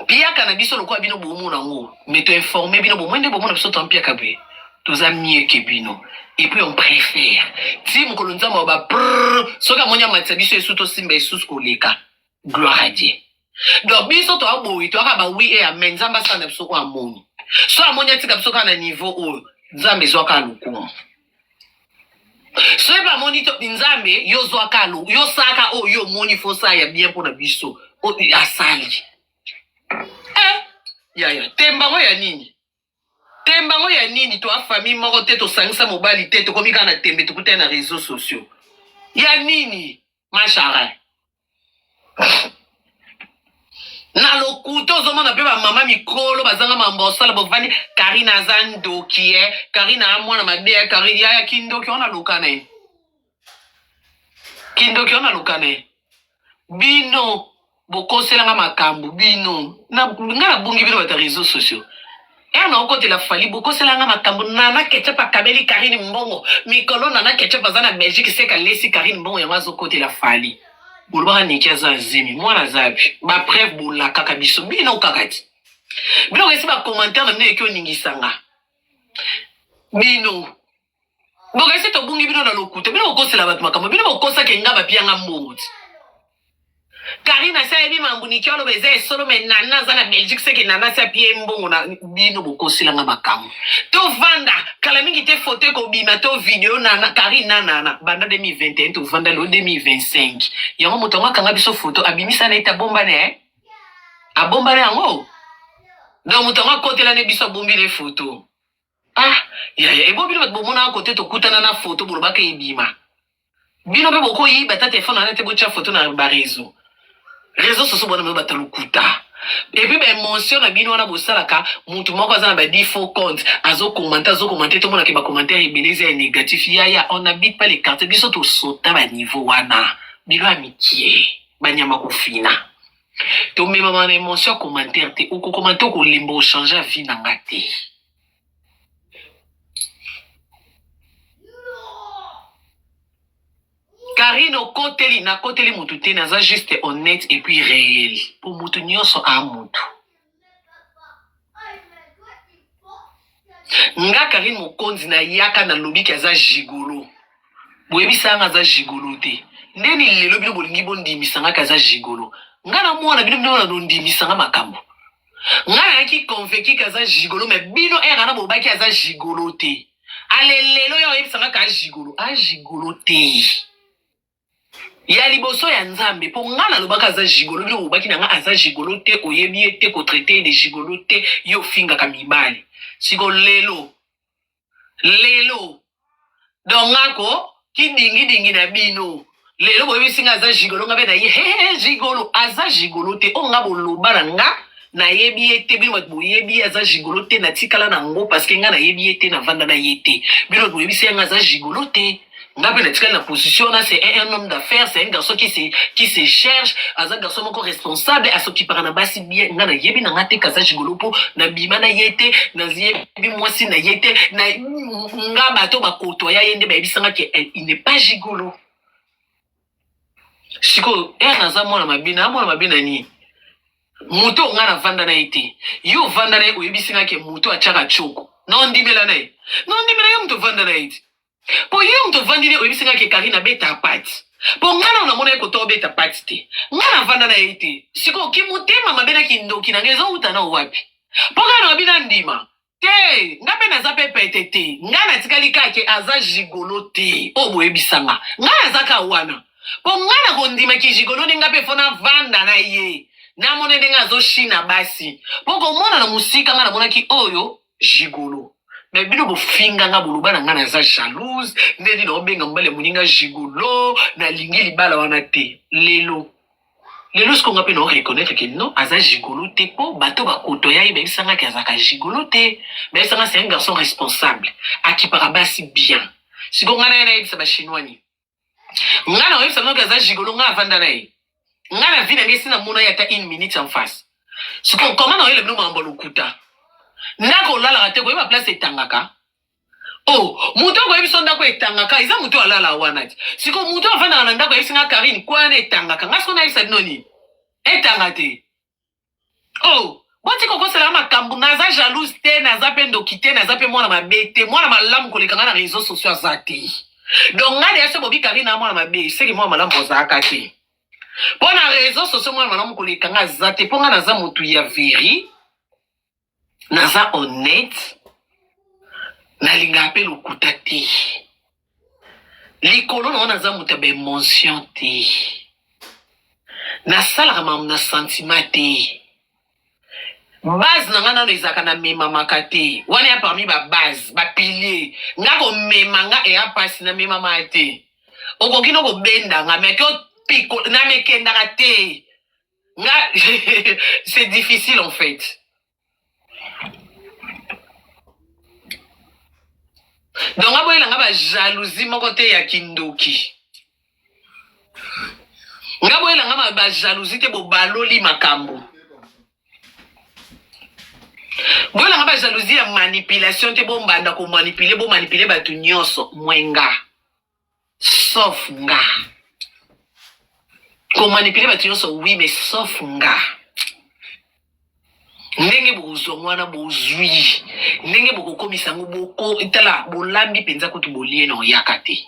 Pia cannabis, on quoi bino bomo nango. Mais tu informé bino bomo, bomo na biso tampia kabé. Tous a mieux que bino. Et puis on préfère. Si mon colonza m'a ba, soka monya matsabiso et suto simba et sus koleka. Gloire à Dieu. Donc, biso to aboui, to aka ba oui et amen, zamba sa nepso ko amoni. So amoni ati kapso ka na niveau o, nzambe zo ka lukumu. So eba moni to nzambe, yo zo ka lu, yo saka o yo moni fo sa ya bien pour na biso, o asali. Ya, tembango ya nini? Tembango ya nini to a famille moko te to sangisa mobali te to komika na tembe to kuta na réseaux sociaux. Ya nini? Machara. Na lokuto zo mona pe ba mama mikolo bazanga mambosala bovani Karina Zando kie Karina amwana mabe Karina ya kindo ki ona lokane. Kindo ki ona lokane. Bino bokosela nga makambu bino na ngala bungi bino ba réseaux sociaux. Et on a côté la fali beaucoup c'est la makambu nana ketchup pa kabeli Karine Mbongo mikolo nana ketchup bazana Belgique c'est ka lesi Karine Mbongo ya mazo côté la fali. Bolba ni kiaza zemi mwana zabi ba preuve bola kaka biso bino kakati. Bino resi ba commentaire na mne ki oningisanga. Bino bo resi to bungi bino na lokuta bino okosela bat makambu bino okosa ke ngaba pianga mboti. Karina sa ebi mambuni kiolo beze solo me nana za na Belgique c'est que nana sa pie mbongo na bino bokosila nga makamu. To vanda kala mingi te photo ko bima to video nana Karina nana banda 2021 to vanda lo 2025. Yango moto nga kanga biso photo abimisa na ita bomba ne a bomba ne yango. Donc moto nga kote la ne biso bombi le photo. Ya ebo bino bat bomona kote to kutana na photo boloba ke ibima. Bino be boko yi bata téléphone na te bocha photo na ba réseau. Réseaux sociaux bona me bata lokuta. Et puis ben mention na bino na bosalaka mutu moko za ba default compte azo commenter tout monde ki ba commentaire ibeleze est négatif ya on habite pas les cartes biso to sota ba niveau wana bilo amitié banyama ko fina to me mama na mention commentaire te ou ko commenter ko limbo changer vie na ngate. Karine okoteli na koteli mutu te naza juste honnête et puis réel. Pour mutu nyonso a mutu. Nga Karine mokonzi na yaka na lobi ki aza gigolo. Boyebisa nga aza gigolo te. Ndeni lelo bino bolingi bondimisa nga kaza gigolo. Nga na mwana bino na ndimisa nga makambo. Nga yaki convaincu kaza gigolo mais bino era na bobaki aza gigolo te. Ale lelo yo yebisa nga ka gigolo. A gigolo te. Ya liboso ya nzambe po ngana lobaka za gigolo bino obaki na nga aza gigolo te oyebi ete ko traiter de gigolo te yo finga ka mibali siko lelo dongako kidingi na bino lelo boyebi singa aza gigolo nga be na ye gigolo aza gigolo te o nga boloba nga na yebi ete bino boyebi aza gigolo te na tikala na ngo parce que nga na yebi ete na vanda na yete bino boyebi singa aza gigolo te. La position là, c'est un homme d'affaires, c'est un garçon qui se cherche, un garçon encore responsable, à ce qui parle na basi bien, na yebi na ngate kaza jigolopo, na bima na yete, na yebi mwasi na yete, na nga bato ba kotoya yende ba yebisanga que il n'est pas gigolo. Siko, naza mwana mabina ni. Muto nga na vanda na yete. Yo vanda na yete, yebisanga que muto achaka choko. Non ndimela na yete. Non ndimela yo muto vanda na yete. Po yo mto vandine oyebisinga ke Karina beta pati. Po ngana unamona yeko to beta pati te. Ngana vanda na ite. Siko kimutema mabena kindoki na ngezo uta na wapi. Po ngana wabina ndima. Te, ngape na zape pete te. Ngana tikali kake aza gigolo te. Obo ebisanga. Ngana zaka wana. Po ngana kondima ki gigolo ni ngape fona vanda na ye. Na mone denga zo shina basi. Po komona na musika ngana mona ki oyo gigolo. Mais bino bo finga nga buluba na nga na za jalouse ndeni na obenga mbale muninga gigolo na lingi libala wana te lelo ce qu'on appelle reconnaître que non aza gigolo te po bato ba koto ya ibe sanga ka za ka gigolo te mais sanga c'est un garçon responsable à qui parabasi bien si ko ngana na yebisa ba chinois ni ngana oyebisa no ka za gigolo nga avanda na ye ngana vina ngesi na mona ya ta 1 minute en face si ko comment na yele bino mambo lokuta Nako lala te ko yeba place etangaka. Oh, muto ko yebiso ndako etangaka, iza muto alala wana. Siko muto afana na ndako yesinga Karine kwa na etangaka. Ngasko na yisa noni. Etangate. Oh, boti ko kosela makambu naza jalouse te naza pendo kite naza pe mwana mabete, mwana malamu kolekanga na réseaux sociaux azati. Donc ngale yaso bobi Karine na mwana mabe, seki mwana malamu ozaka te. Pour la raison, c'est ce moi, madame, qu'on les kanga zate, pour nga naza motu ya viri, naza honnête, na linga apel okuta te. Likolo na naza motu ya mention te. Na salaka mamu na sentiment te. Base na nga nano ezaka na mema makate. Wana ya parmi ba base, ba pilier. Nga ko mema nga e apasi na mema mate. Okoki no ko benda nga meke o piko na meke ndaka te. Nga c'est difficile en fait. Donc nga boyela nga ba jalousie moko te ya kindoki. Nga boyela nga ba jalousie te bo baloli makambo. Boyela nga ba jalousie ya manipulation te bo mbanda ko manipuler batu nyonso mwenga. Sauf nga. Ko manipuler batu nyonso oui mais sauf nga. Ndenge bozo mwana bozwi. Ndenge boko komisa ngo boko itala bolambi penza ko tubolie no yakate.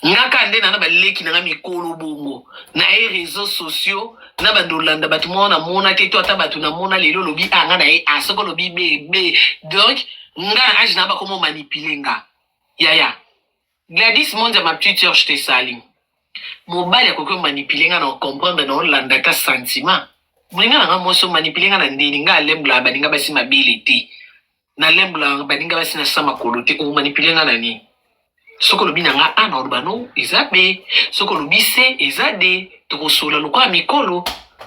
Ngaka nde na ba leki na mikolo bongo na réseaux sociaux na ba dolanda batu mona te to ata batu na mona lelo lobi anga na asoko lobi bebe. Donc nga age na ba komo manipuler nga. Yaya. Gladys Monza ma petite sœur je te salue. Mobile ya koko manipuler nga na comprendre na olanda ka sentiment. Mwenga na moso manipuler nga na ndeni nga lembla baninga basi mabilité. Na lembla baninga basi na sama kolote o manipuler nga na ni. Soko lobi na nga ana urbano izabe. Soko lobi se izade. Toko sola lokwa mikolo.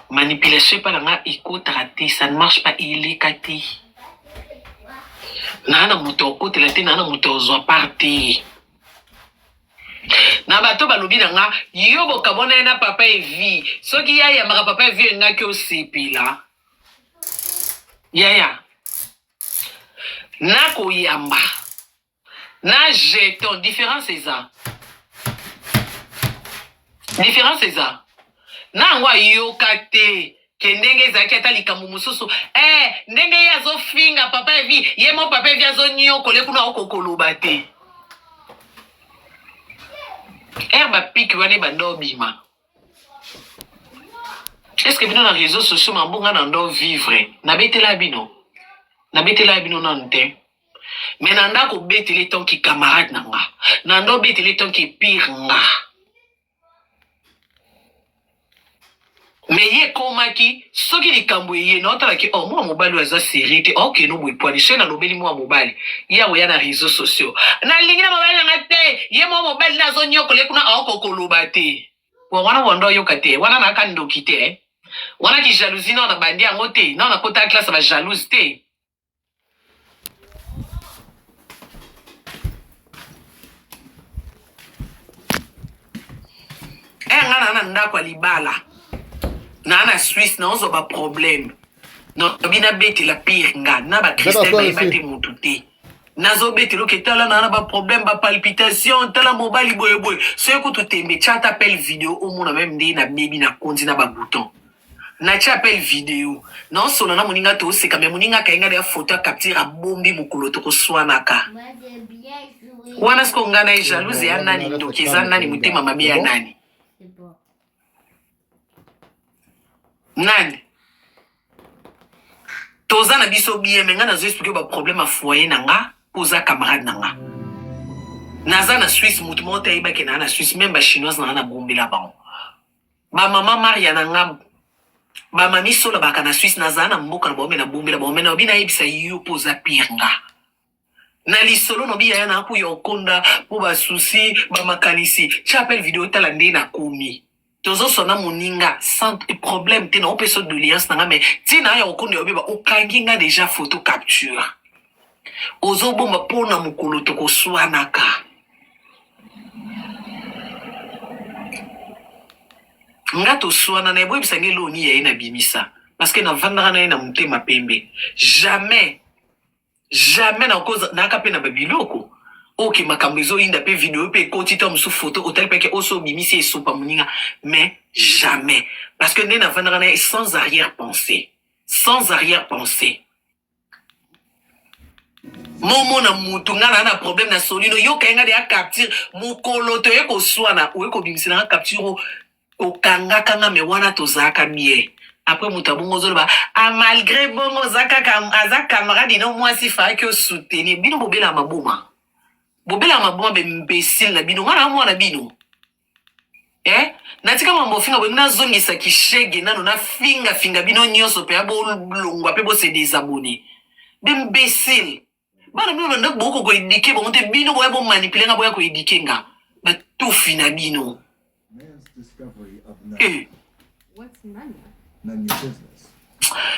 Manipulation pa nga ikota te, ça ne marche pas, il est kati. Nana muto kote la te nana muto zo parti. Na bato balobi na nga yo bokabona na papa evi. Soki ya maka papa evi nga ki osepila. Ya. Na koyamba. Na jeton, différence c'est ça. Différence c'est ça. Na ngwa yokate ke ndenge zaki ata likambo mususu ndenge yazo finga papa evi ye mo papa evi azo nyoko le kuna okokoloba te ba piki wane bando bima. Est-ce que bino na réseaux sociaux mambonga na ndo vivre na betela bino nante mais nanda ko betele ton ki camarade na nga nando betele ton ki pire nga. Mais ye komaki soki likambo ye na otala ki moi mobali aza série ok no boipwani chez na lobeli moi mobali ya oya na réseaux sociaux na lingi na mobali na te ye mo mobali na zo nyoko le kuna okokoloba te wana wondo yoka te wana na ka ndoki te wana ki jalousie na bandi yango te na kota classe ba jalouse te. Ngana na ndako libala na Suisse na ozo ba problème no bina beti la pire nga na ba Christelle ba ibate mututé nazo beti lo ketala na ba problème ba palpitation tala mobile boy so ko tutembe chat appel vidéo au mona même ndi na baby na kondi na ba bouton na chat appel vidéo non solo na moninga to se kame moninga kainga de photo capture a bombi mukolo to ko swanaka wana sko ngana jalouse ya nani ndokiza nani mutema mabe ya nani nani toza na biso bien menga nazo expliquer ba problème a foyer nanga poza camarade nanga naza na Suisse mutu mota iba ke na Suisse même ba chinoise na bombela ba maman Maria nanga ba mami solo ba kana Suisse naza na mboka na bombe na bombela ba mena obina ibisa yo poza piranga na lisolo no biya na ku yo konda po ba souci ba makanisi chapel vidéo tala ndé na komi tozo sona moninga sans problème te na opeso de liance na mais tina ya okondo yo biba okanginga déjà photo capture ozo bomba pona mukolo to ko swanaka ngato swana na ebo bisange loni ya ina bimisa parce que na vandara na ina mutema pembe jamais na cause na ka pe na babiloko ok makambo ezo inda pe vidéo pe koti tom sous photo hôtel pe ke oso bimisi esopa moninga mais jamais parce que nena vandara na sans arrière-pensée momo na mutu ngana na problème na solino yo kenga de capture mukolo to yeko swana ou yeko bimisina na capture o kanga kanga me wana to zaka mie après muta bongo zoloba a malgré bongo zaka kam aza camarade no moi si fa que soutenir bino bobela mabuma be imbécile na bino ngana mwana bino natika mambo finga bo na zongisa kishege nano na finga bino nyoso pe abo longwa pe bo se désabonner b'imbécile bana bino ndak boko ko éduquer bon te bino bo manipuler nga bo ko éduquer nga ba tout fina bino
What's Nanya?
Nanya's business.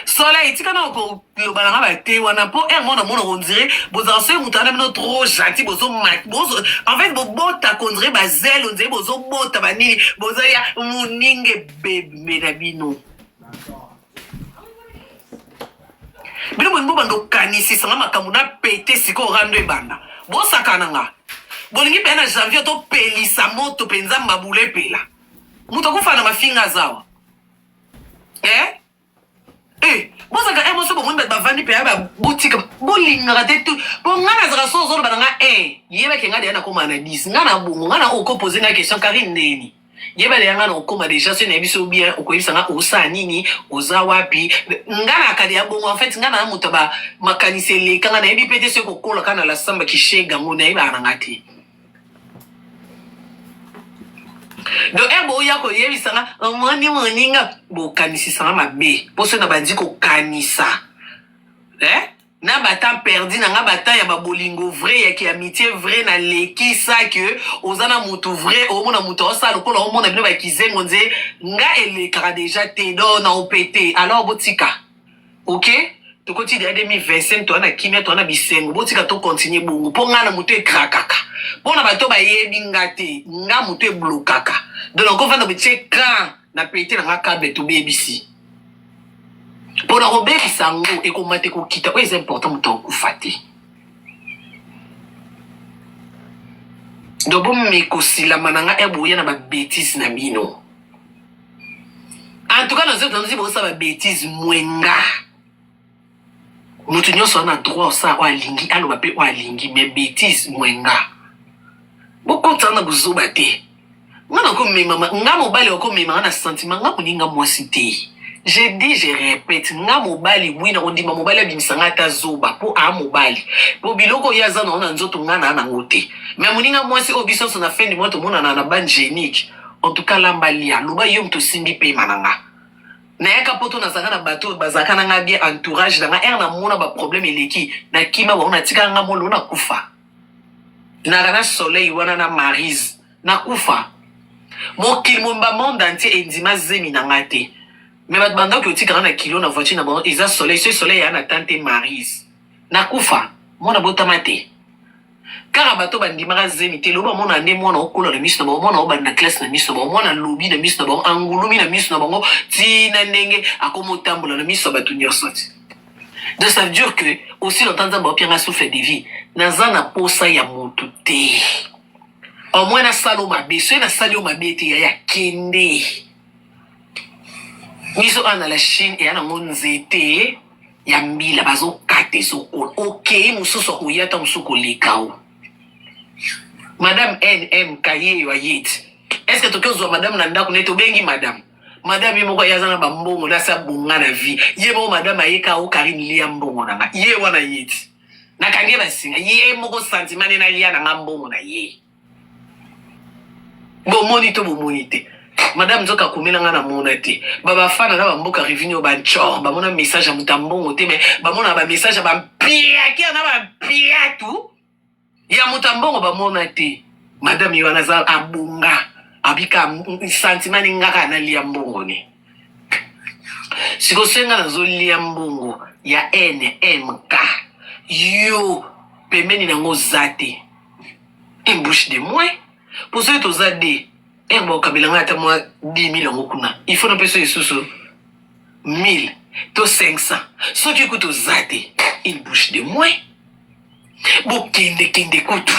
Soleil, tu connais encore le banana va te wana po mona on dirait vos anciens moutana bino trop gentil bozo en fait bo bota kondre ba zel on dirait bozo bota banini bozo ya muninge bebe na bino bino mo bando kanisi sanga makambo na pété siko rando ebanda bo sakana nga bolingi pe na janvier to pelisa moto penza mabule pela muto kufana mafinga zawa bozaka mo so bomwe bavandi pe ba boutique bolinga te tout bon ngana zaka so zo ba nga yeba ke ngade na koma na 10 ngana bongo ngana o ko poser na question Karine ndeni yeba le ngana o koma déjà c'est na biso bien o ko yisa nga o sa nini o za wapi ngana ka ya bongo en fait ngana muto ba makanise le kanga na yebi pete se ko kola kana la samba ki shega ngona yeba na ngati donc ebo ya ko yebi sanga moninga bo kanisi sanga mabe poso na bandi ko kanisa na bata perdu na nga bata ya babolingo vrai ya ki amitié vrai na leki ça que ozana mutu vrai o mona mutu osa lokola o mona bino ba kizengo nze nga elekara déjà te do na opete alors botika OK to koti de 2025 to na kimia to na bisengo botika to continuer bongo po nga na mutu ekrakaka pona bato ba yebi ngate nga mutu eblokaka donc on va na bitie kan na pete na nga kabe to BBC pona robert sango e ko mate ko kita o est important mutu okufate donc bon me ko sila mananga eboya na ba bêtise na bino en tout cas nous autres on dit ba bêtise mwenga mutu nyonso na droit ça o alingi aloba pe o alingi mais bêtise mwenga bokota na buzoba te ngana ko mema nga mobali ko mema na sentiment nga kuninga mwasi te je dis je répète nga mobali wina ondima mobali abimisanga ta zoba po a mobali po biloko yaza na nzoto ngana na ngote mais muninga mwasi obiso so na fin du mois to mona na ban génique en tout cas lambalia loba yom to simbi pe mananga na yaka poto na zanga na bateau bazaka na nga bien entourage na nga na mona ba problème eleki na kima ba na tika nga molo na kufa na rana soleil wana na marise na kufa mokili momba monde entier endima zemi na ngate mais bat banda ko tika na kilo na voiture na bon isa soleil ce soleil ya na tante marise na kufa mona botamate kara bato bandima zemi te loba mona nde mona okola na miso na bon mona oba na classe na miso bon mona lobi na miso na bon angulumi na miso na bongo ti na ndenge akomotambola na miso bato nyonso ti. Donc ça veut dire que aussi longtemps que Pierre souffre de vie, nazana posa ya motu te. Au moins na salo mabe, so na salo mabe te ya kende. Miso ana la Chine et ana monzete ya mbila bazo kate so OK mususo ko yata musuko lekao. Madame NM Kaye yo yet. Est-ce que toke zo madame nanda ko neto bengi madame? Madame yemo kwa yazana ba mbongo na sa bunga na vie. Yemo madame ayeka o Karine lia mbongo na nga. Ye wana yeti. Na kange ba singa. Ye moko sentiment na lia na mbongo na ye. Bo monito bo monite. Madame nzoka kumela nga na mona te. Baba fana na ba mboka revenu ba nchor. Ba mona message ya mutambongo te mais ba mona ba message ba pia ki na ba pia tu. Ya mutambongo ba mona te. Madame ywana za abunga. Abika sentiment ngaka na liambongo ne siko senga na zo liambongo ya NMK yo pemeni na ngozate une bouche de moins pour ceux to zade erbo kabila ngata moi 10,000 ngokuna il faut no peso isusu 1000 to 500 so tu kuto zate une bouche de moins bokende kende kutu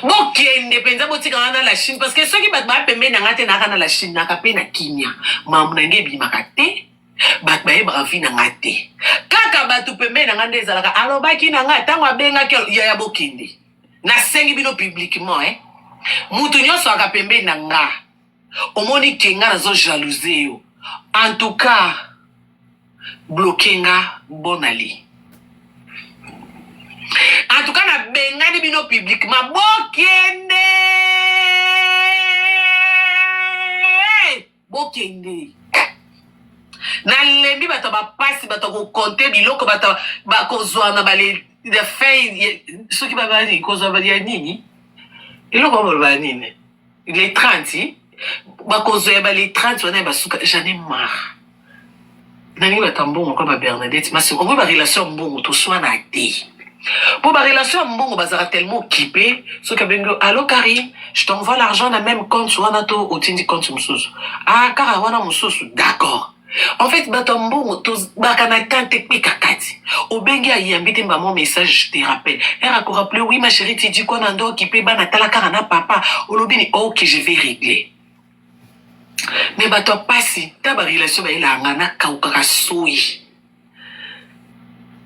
bokende penza botika na la Chine parce que ceux qui bat ba pembe na ngate na kana la Chine na kapena kimia mamu na ngebi makate Bat baye bravi na ngate. Kaka batu pembe na ngande zalaka. Alors baki na ngate tango abenga ke ya bokindi. Na sengi bino publiquement Mutu nyonso aka pembe na nga. Omoni kenga na zo jalouser yo. En tout cas, bloquer nga bonali. En tout cas, na benga de bino publiquement bokende. Bokende. Na lembi bato ba pasi bato ko compter biloko bato ba kozwa na bale de fin ceux qui ba bani kozwa ba ya nini iloko ba nini les 30 ba kozwa ba les 30 wana ba suka j'en ai marre nani ba tambongo ko ba Bernadette masi on ba relation mbongo to soit na té pour ba relation mbongo bazara tellement occupé ceux qui bengo allo Karim je t'envoie l'argent na même compte wana to otindi compte mususu ah kara wana mususu d'accord. En fait, batombo, bakana tante kakati. Obengi a yambite mba mon message, je te rappelle. Elle a rappelé, oui, ma chérie, tu dis quoi, nando, qui peut banatala karana papa. Olobini, ok, je vais régler. Mais bato pasi, taba relation ba ila ngana kaukaka soui.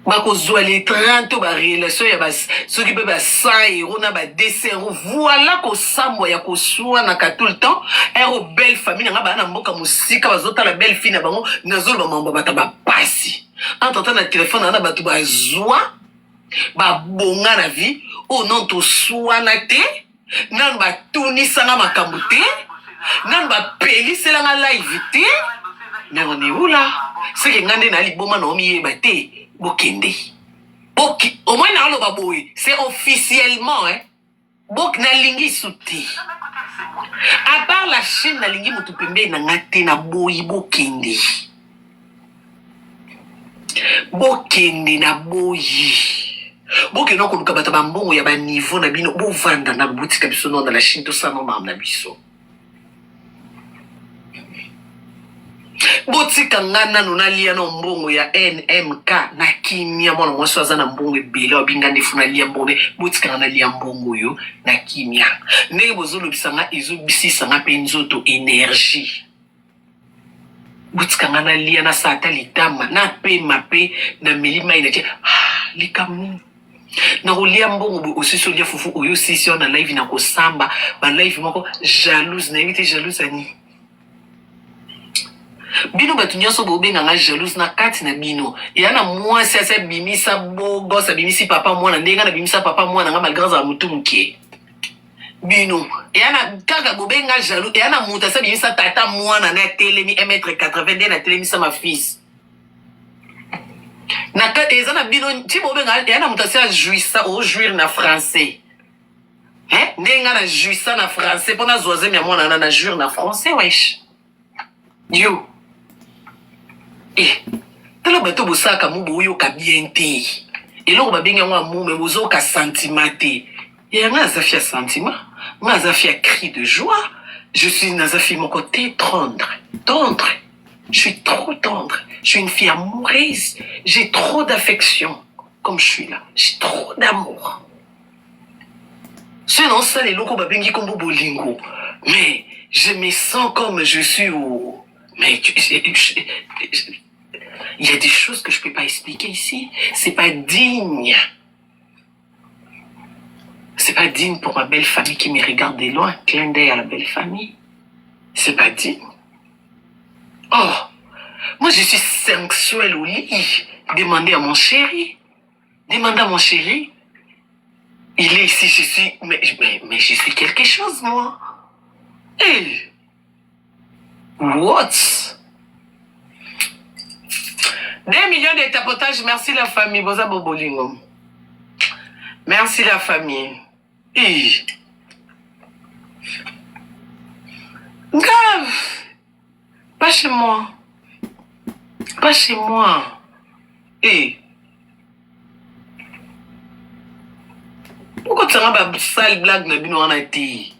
Bako zwa les 30 ba relation ya bas, ceux qui peuvent 100 euros na ba 200 euros. Voilà ko sambo ya ko soua na ka tout le temps. Ero belle famille na ba na mboka musika bazota la belle fille na bango nazolo ba mamba bata ba pasi. Entends na téléphone na ba tu ba zwa ba bonga na vie o non to soua na te nan ba tuni sanga makambo te nan ba peli sela nga live te. Mais on est où là? C'est que ngande na liboma na omi ba te. Bokende. Boki, au moins na loba boy, c'est officiellement Bok na lingi souti. À part la Chine na lingi mutu pembe na ngate na boy bokende. Bokende na boy. Bokende ko lukabata ba mbongo ya ba niveau na bino bo vanda na boutique biso no na la Chine to sa no na biso. Botika ngana nuna lia no mbongo ya NMK na kimia mwana mwasi azana mbongo ebele obinga ndefuna lia mbongo botika ngana lia mbongo yo na kimia ndenge bozolo bisanga izo bisisa nga pe nzoto énergie botika ngana lia na sata litama na pe mape na milima inache likamu na ulia mbongo osiso lia fufu oyo sisio na live na kosamba ba live moko jalouse na éviter jalouse ani bino batu nyonso bobenga nga jalouse na kati na bino yana mwasi asa bimisa bogo sa bimisi papa mwana ndenga na bimisa papa mwana nga malgré za mutu muke bino yana kaka bobenga jalouse yana mutu asa bimisa tata mwana na telemi 1m80 na telemi sa ma fils na kati ezana bino ti bobenga yana mutu asa jouissa o jouir na français ndenga na jouissa na français pona zoaze mya mwana na jouir na français wesh yo tala bato bosaka mubu oyo ka bien te eloko babenga ngwa mume bozo ka sentiment te ya nga zafia sentiment nga zafia cri de joie je suis nazafi mon côté tendre je suis trop tendre je suis une fille amoureuse j'ai trop d'affection comme je suis là j'ai trop d'amour sinon ça les locaux babengi kombo bolingo mais je me sens comme je suis au mais il y a des choses que je ne peux pas expliquer ici. C'est pas digne. C'est pas digne pour ma belle famille qui me regarde de loin. Clin d'œil à la belle famille. C'est pas digne. Oh, moi je suis sensuelle au lit. Demandez à mon chéri. Demandez à mon chéri. Il est ici, je suis... Mais je suis quelque chose, moi. Hey. What? 2 millions de tapotages, merci la famille. Boza Bobolingo. Merci la famille. Grave. Pas chez moi. Pas chez moi. Pourquoi tu as une sale blague na bino wana ti?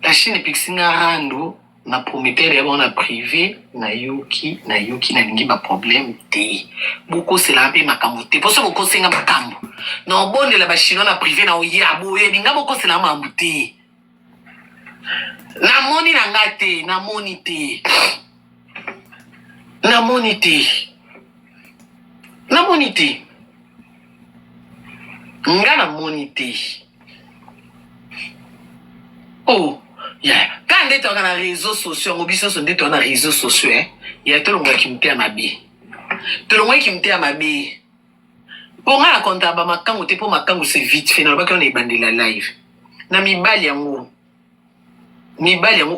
La Chine est pixinga rando. Na prometteur ya bona privé na yoki na lingi ba problème te boko sela mpe makambo te poso boko senga makambo na bonde la ba chinois na privé na oya boye linga boko sela makambo te na moni na ngate na moni te namoni te nga namoni te oh yeah quand nde toka na réseaux sociaux ngo biso so nde toka na réseaux sociaux ya tolongwaki mte ya mabe po nga na konta ba makangu te po makangu c'est vite fait na lobaki on ebandela live na mibali yango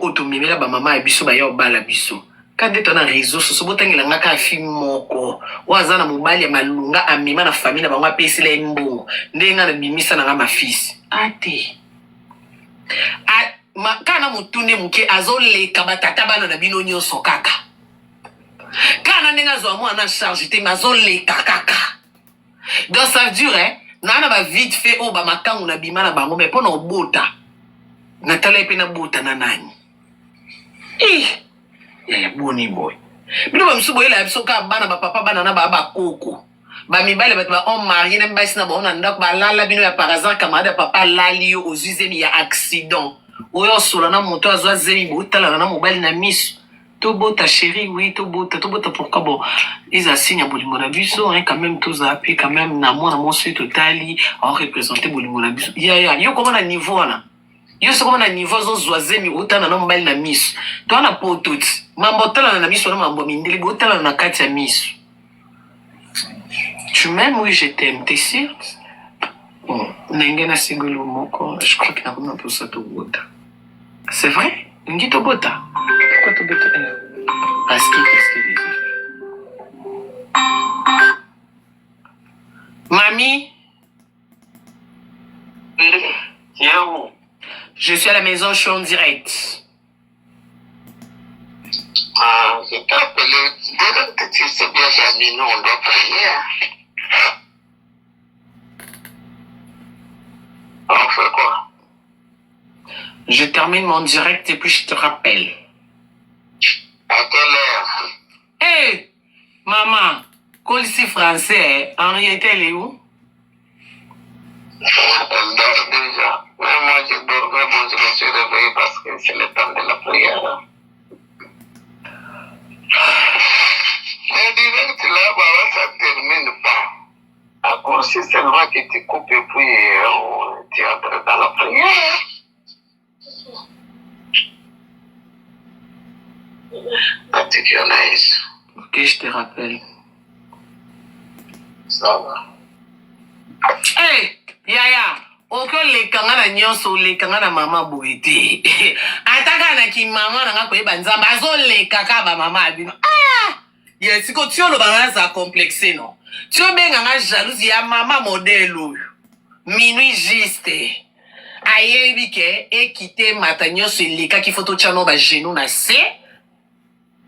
otomemela ba mama ya biso ba ya obala biso quand nde toka na réseaux sociaux botangela nga ka film moko waza na mobali ya malunga amema na famille na bango apesila ye mbongo nde nga na bimisa na nga mafisi ate kana mutune muke azoleka batata bana na bino nyonso kaka kana ndenge azwa mwana charge te mazoleka kaka donc ça dure nana ba vite fait o ba makangu na bima na bango mais pona obota na tala pe na bota na nani ya boni boy bino ba msubo ila biso ka bana ba papa bana na ba koko ba mibale ba on marié na mbasi na ba on ndako ba lala bino ya par hasard camarade papa lali yo ozuzemi ya accident oyo sola na moto azwa zemi botala na mobali na miso to bota chérie oui to bota pourquoi bon ils assignent bolingo na biso quand même tous appui quand même na moi na mon suite totali en représenter bolingo na biso ya yo comment na niveau na yo so comment na niveau zo zwa zemi otala na mobali na miso to na pototi mambo tala na miso na mambo mindeli botala na kati ya miso. Tu m'aimes? Oui, je t'aime. T'es sûr? Bon, Nengena Sigolo Moko, je crois qu'il y a un peu ça tout bota. C'est vrai? Ngito bota? Pourquoi tout bota? Parce que. Mamie? Yo. Je suis à la maison, je suis en direct.
Ah, je t'ai appelé. Dès que tu sais bien, Jamie, nous, on doit prier. On fait quoi?
Je termine mon direct et puis je te rappelle.
À quelle heure?
Hé, maman, quand c'est français, Henriette, elle est où?
Elle dort déjà. Mais moi, je dormais, bon, je me suis réveillé parce que c'est le temps de la prière. Le direct là, ça ne termine pas. À cause seulement que tu coupes et puis tu entres dans la prière.
Ok, je te rappelle.
Ça va.
Hey, Yaya, aucun les kangana nyonso les kangana mama boité. Ataka na ki mama na ngako eba nzamba azo le kaka ba mama abino. Yes, ko tio lo bana za complexé non. Tio benga nga jalousie ya mama modèle oyo. Minuit juste. Aye bike ekite matanyo se leka ki photo chano ba genou na se.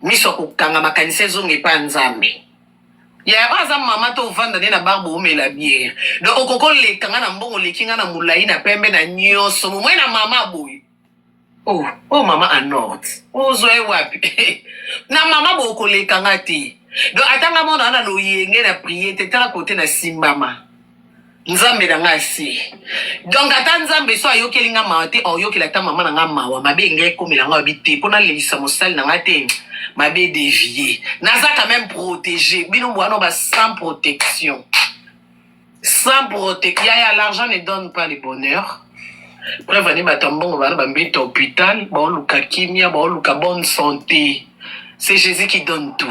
Miso ko kanga makanise zonge pa nzambe. Ya baza mama to vanda na barbo omela bière. Donc okoko le kanga na mbongo le kinga na mulai na pembe na nyoso. Mwe na mama boy. Oh mama anort. Ozoe wapi? Na mama boko le kanga ti. Donc atanga mona na lo yenge na prier te tala côté na simbama. Nzambe na ngasi. Donc ata nzambe so ayokeli nga mawate oyokela ta mama na nga mawa mabe nge komela nga bité pona lelisa mosali na nga te. Mabe dévié. Naza quand même protégé. Bino boano ba sans protection. Sans protection. L'argent ne donne pas le bonheur. Prévenez batambongo bana bambete hôpital, ba luka kimia, ba luka bonne santé. C'est Jésus qui donne tout.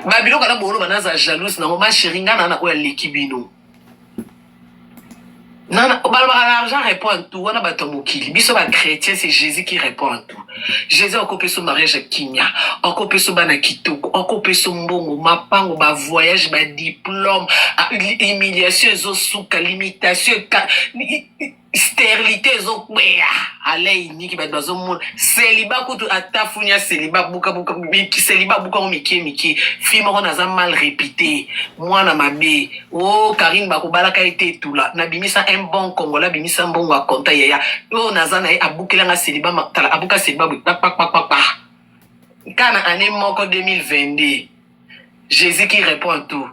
Babilo kana bolo bana za jalouse na mama chéringa na ko ya lekibino. Non, l'argent répond à tout. On a batomokili. Biso ba chrétien, c'est Jésus qui répond à tout. Jésus a coupé son mariage à Kinya, a coupé son banakitoko, a coupé son bongo, mapango, ba voyage, ba diplôme, humiliation, souka, limitation, stérilité, allez, niki ba dans monde. Célibat kutu atafunya célibat buka célibat buka miki film on a mal répété. Moi na mabe, oh Karine Bakobala été tout là. Na bimisa un bon Congolais bimisa un bon wa konta ya. Oh nazana abukela nga célibat makala abuka célibat pa. Kana année moko 2022. Jésus qui répond à tout.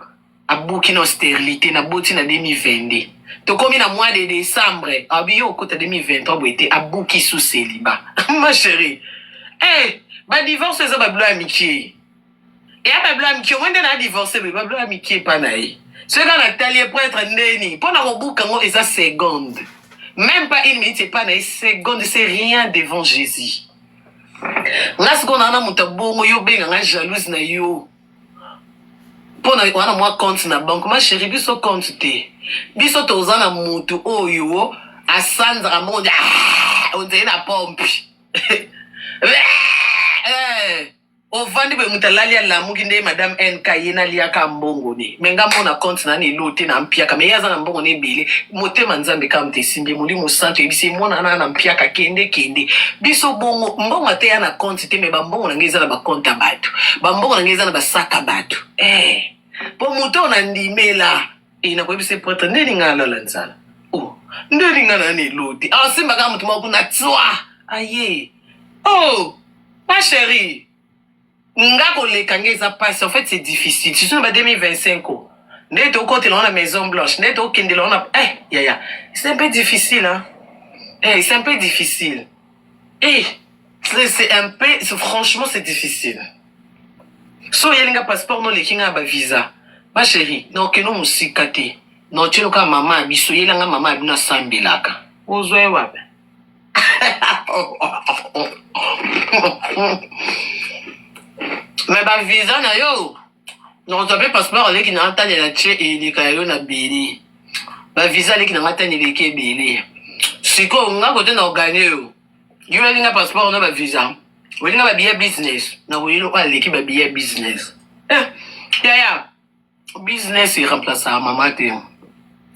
Abuki no stérilité na boti na 2022. To komi na mois de décembre, abiyo kota 2023 boité abuki sous célibat. Ma chérie. Eh, ba divorce ça ba blo amitié. Et à Babla Miki, au moins d'un divorcé, mais Babla Miki est pas naïf. Ce gars Nathalie pour être Ndeni, pour avoir beaucoup et ça seconde. Même pas une minute, c'est pas naïf, seconde, c'est rien devant Jésus. Là, ce qu'on a mon tabou, yo ben, nga jalouse na yo. Pour na moi compte na banque, ma chérie, biso compte te. Biso toza na mutu oyo, a Sandra monde, on dirait la pompe. Au vandi be mutalali la muginde madame NK yena lia ka mbongo ni menga mona compte na ni lote na mpia ka meyaza na mbongo ni bele motema nzambe ka mte simbe muri mo santo ebisi mona na mpia ka kende biso bongo mbongo ate ya na compte te me ba mbongo na ngeza na ba compte abatu ba mbongo na ngeza na ba saka batu po muto na ndimela ina ko ebisi porte ndeni ngala la nzala ndeni ngana ni lote simba ka mutuma kuna tswa aye ma chérie Ngako le kangeza passe, en fait c'est difficile. Si tu n'as pas 2025 ans, n'est au côté de la Maison Blanche, n'est au côté de la c'est un peu difficile, hein. C'est un peu difficile. C'est un peu, franchement c'est difficile. So y'a un passeport non les kinga ba visa. Ma chérie, non que nous musikate. Non tu n'as maman abiso y'a nga maman abina sambilaka. Ozwe wabe. Mais bah visa na yo non ça peut passeport les qui n'entendent la tché et les kayo na beli bah visa les qui n'entendent les qui beli si quoi on a côté na gagner yo yo les passeport on a bah visa on a bah billet business na oui lo pas l'équipe bah billet business ya business il remplace ça maman te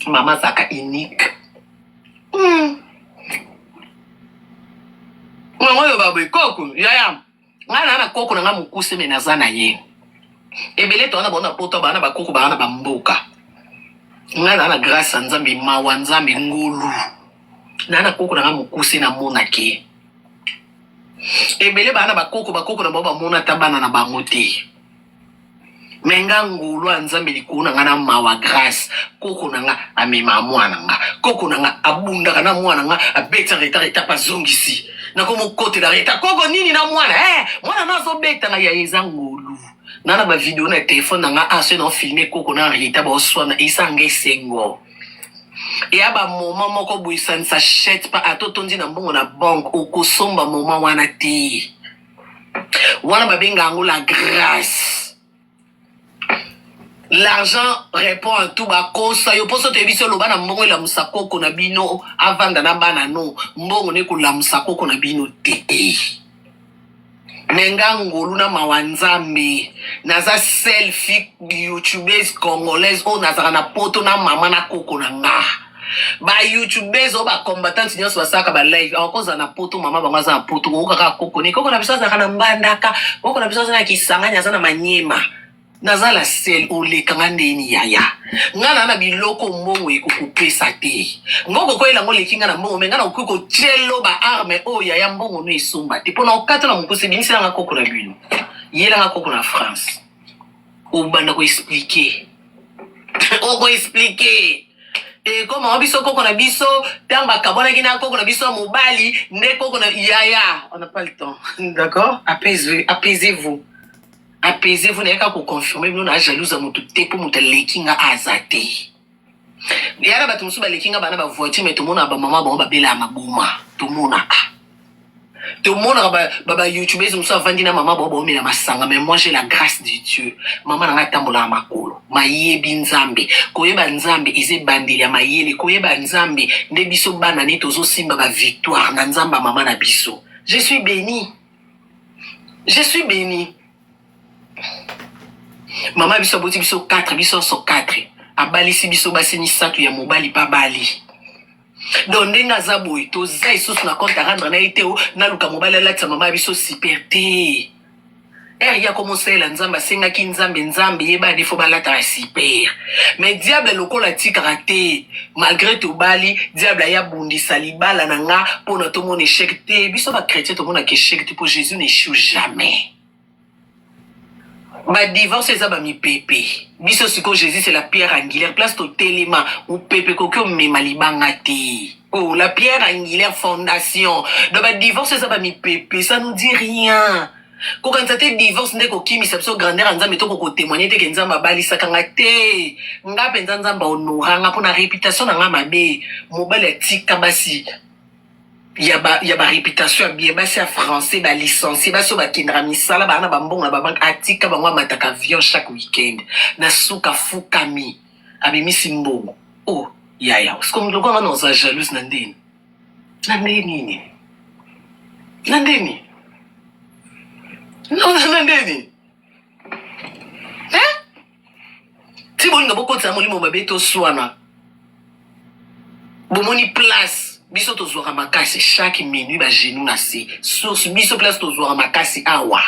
maman ça ka unique maman yo bah koko ya ngana koko na mukuse menaza na ye ebele to na bona poto bana bakoko bana bamboka ngana na grâce nzambi mawa nzambi ngulu na koko na mukuse na mona ke ebele bana bakoko na baba mona tabana na bangote menga ngulu nzambi likuna ngana mawa grâce koko na nga amema mwana nga koko na nga abunda kana mwana nga abeta reta pa zongisi na komo kote la reta koko nini na mwana mwana nazo beta na ya ezangulu nana ba video na téléphone na nga aso na filmer koko na reta ba oswana isange sengo et aba moment moko buisana sa chette pa atotondi na mbongo na banque okosomba moment wana te wana babenga ngo la grâce. L'argent répond à tout ba kosa yo poso te biso loba na mbongo la musakoko na bino avanda na bana no mbongo ne ko la musakoko na bino te menga ngolu na mawanzambe naza selfie youtubeuse congolaise o nazaka na poto na mama na koko na nga ba youtubeuse o ba combattant nyonso basaka ba live akoza na poto mama bango za na poto ko kaka koko ni koko na biso za kana mbandaka koko na biso za na kisanganya za na manyema nazala sel ole kanga ndeni yaya ngana na biloko mbongo ekukupesa te ngoko ko elango lekinga na mbongo menga na okuko tielo ba arme o yaya mbongo no esomba te pona okata na mukuse binisa nga koko na bino yela nga koko na France obanda ko expliquer ko expliquer comment biso koko na biso tamba kabona kina koko na biso mobali ne koko na yaya on n'a pas le temps d'accord apaisez-vous apaisez-vous n'avez qu'à confirmer nous na jalouse à mutu te pour mutu lekinga azate yara batu musuba lekinga bana ba voiture mais tout monde ba maman ba bela mabuma tout monde ba youtubers musuba vandi na maman ba mela masanga mais moi j'ai la grâce de Dieu maman na tambola makolo mayebi nzambe koyeba nzambe ize bandeli ya mayele koyeba nzambe nde biso bana ni tozo simba ba victoire na nzamba maman na biso je suis béni Maman biso boti biso 4 biso so 4 abali si biso baseni satu ya mobali pa bali donde ngaza boy to zai sus na compte rendre na iteo na luka mobali la tsa mama biso superté ya commencé la nzamba senga ki nzambe yeba defo balata ya super mais diable lokola tika raté malgré to bali diable ya bundi salibala na nga pona to mon échec te biso ba chrétien to mona échec te pour Jésus n'échoue jamais. Ba divorce eza ba mi pepe biso siko Jésus c'est la pierre angulaire place to telema ou pepe kokyo mema libanga te la pierre angulaire fondation donc ba divorce eza ba mi pepe ça nous dit rien kokanisa te divorce nde kokimisa biso grandeur ya nzambe to kokotémoigne te ke nzambe abalisaka nga te nga mpenza nzambe ahonoranga mpo na réputation na nga mabe mobali atika basi ya ba réputation ya bien basi ya français balicencié basi oyo bakendaka misala bana bambongo na babanke atika bango amataka avion chaque week-end na suka fukami abimisi mbongo o yaya sikomlokanga na oza jalouse na ndeni na ndeni ti bolinga bokotisa molimo mabe toswana bomoni place biso tozwaka makasi chaque minute bagenu na se source biso place tozwaka makasi awa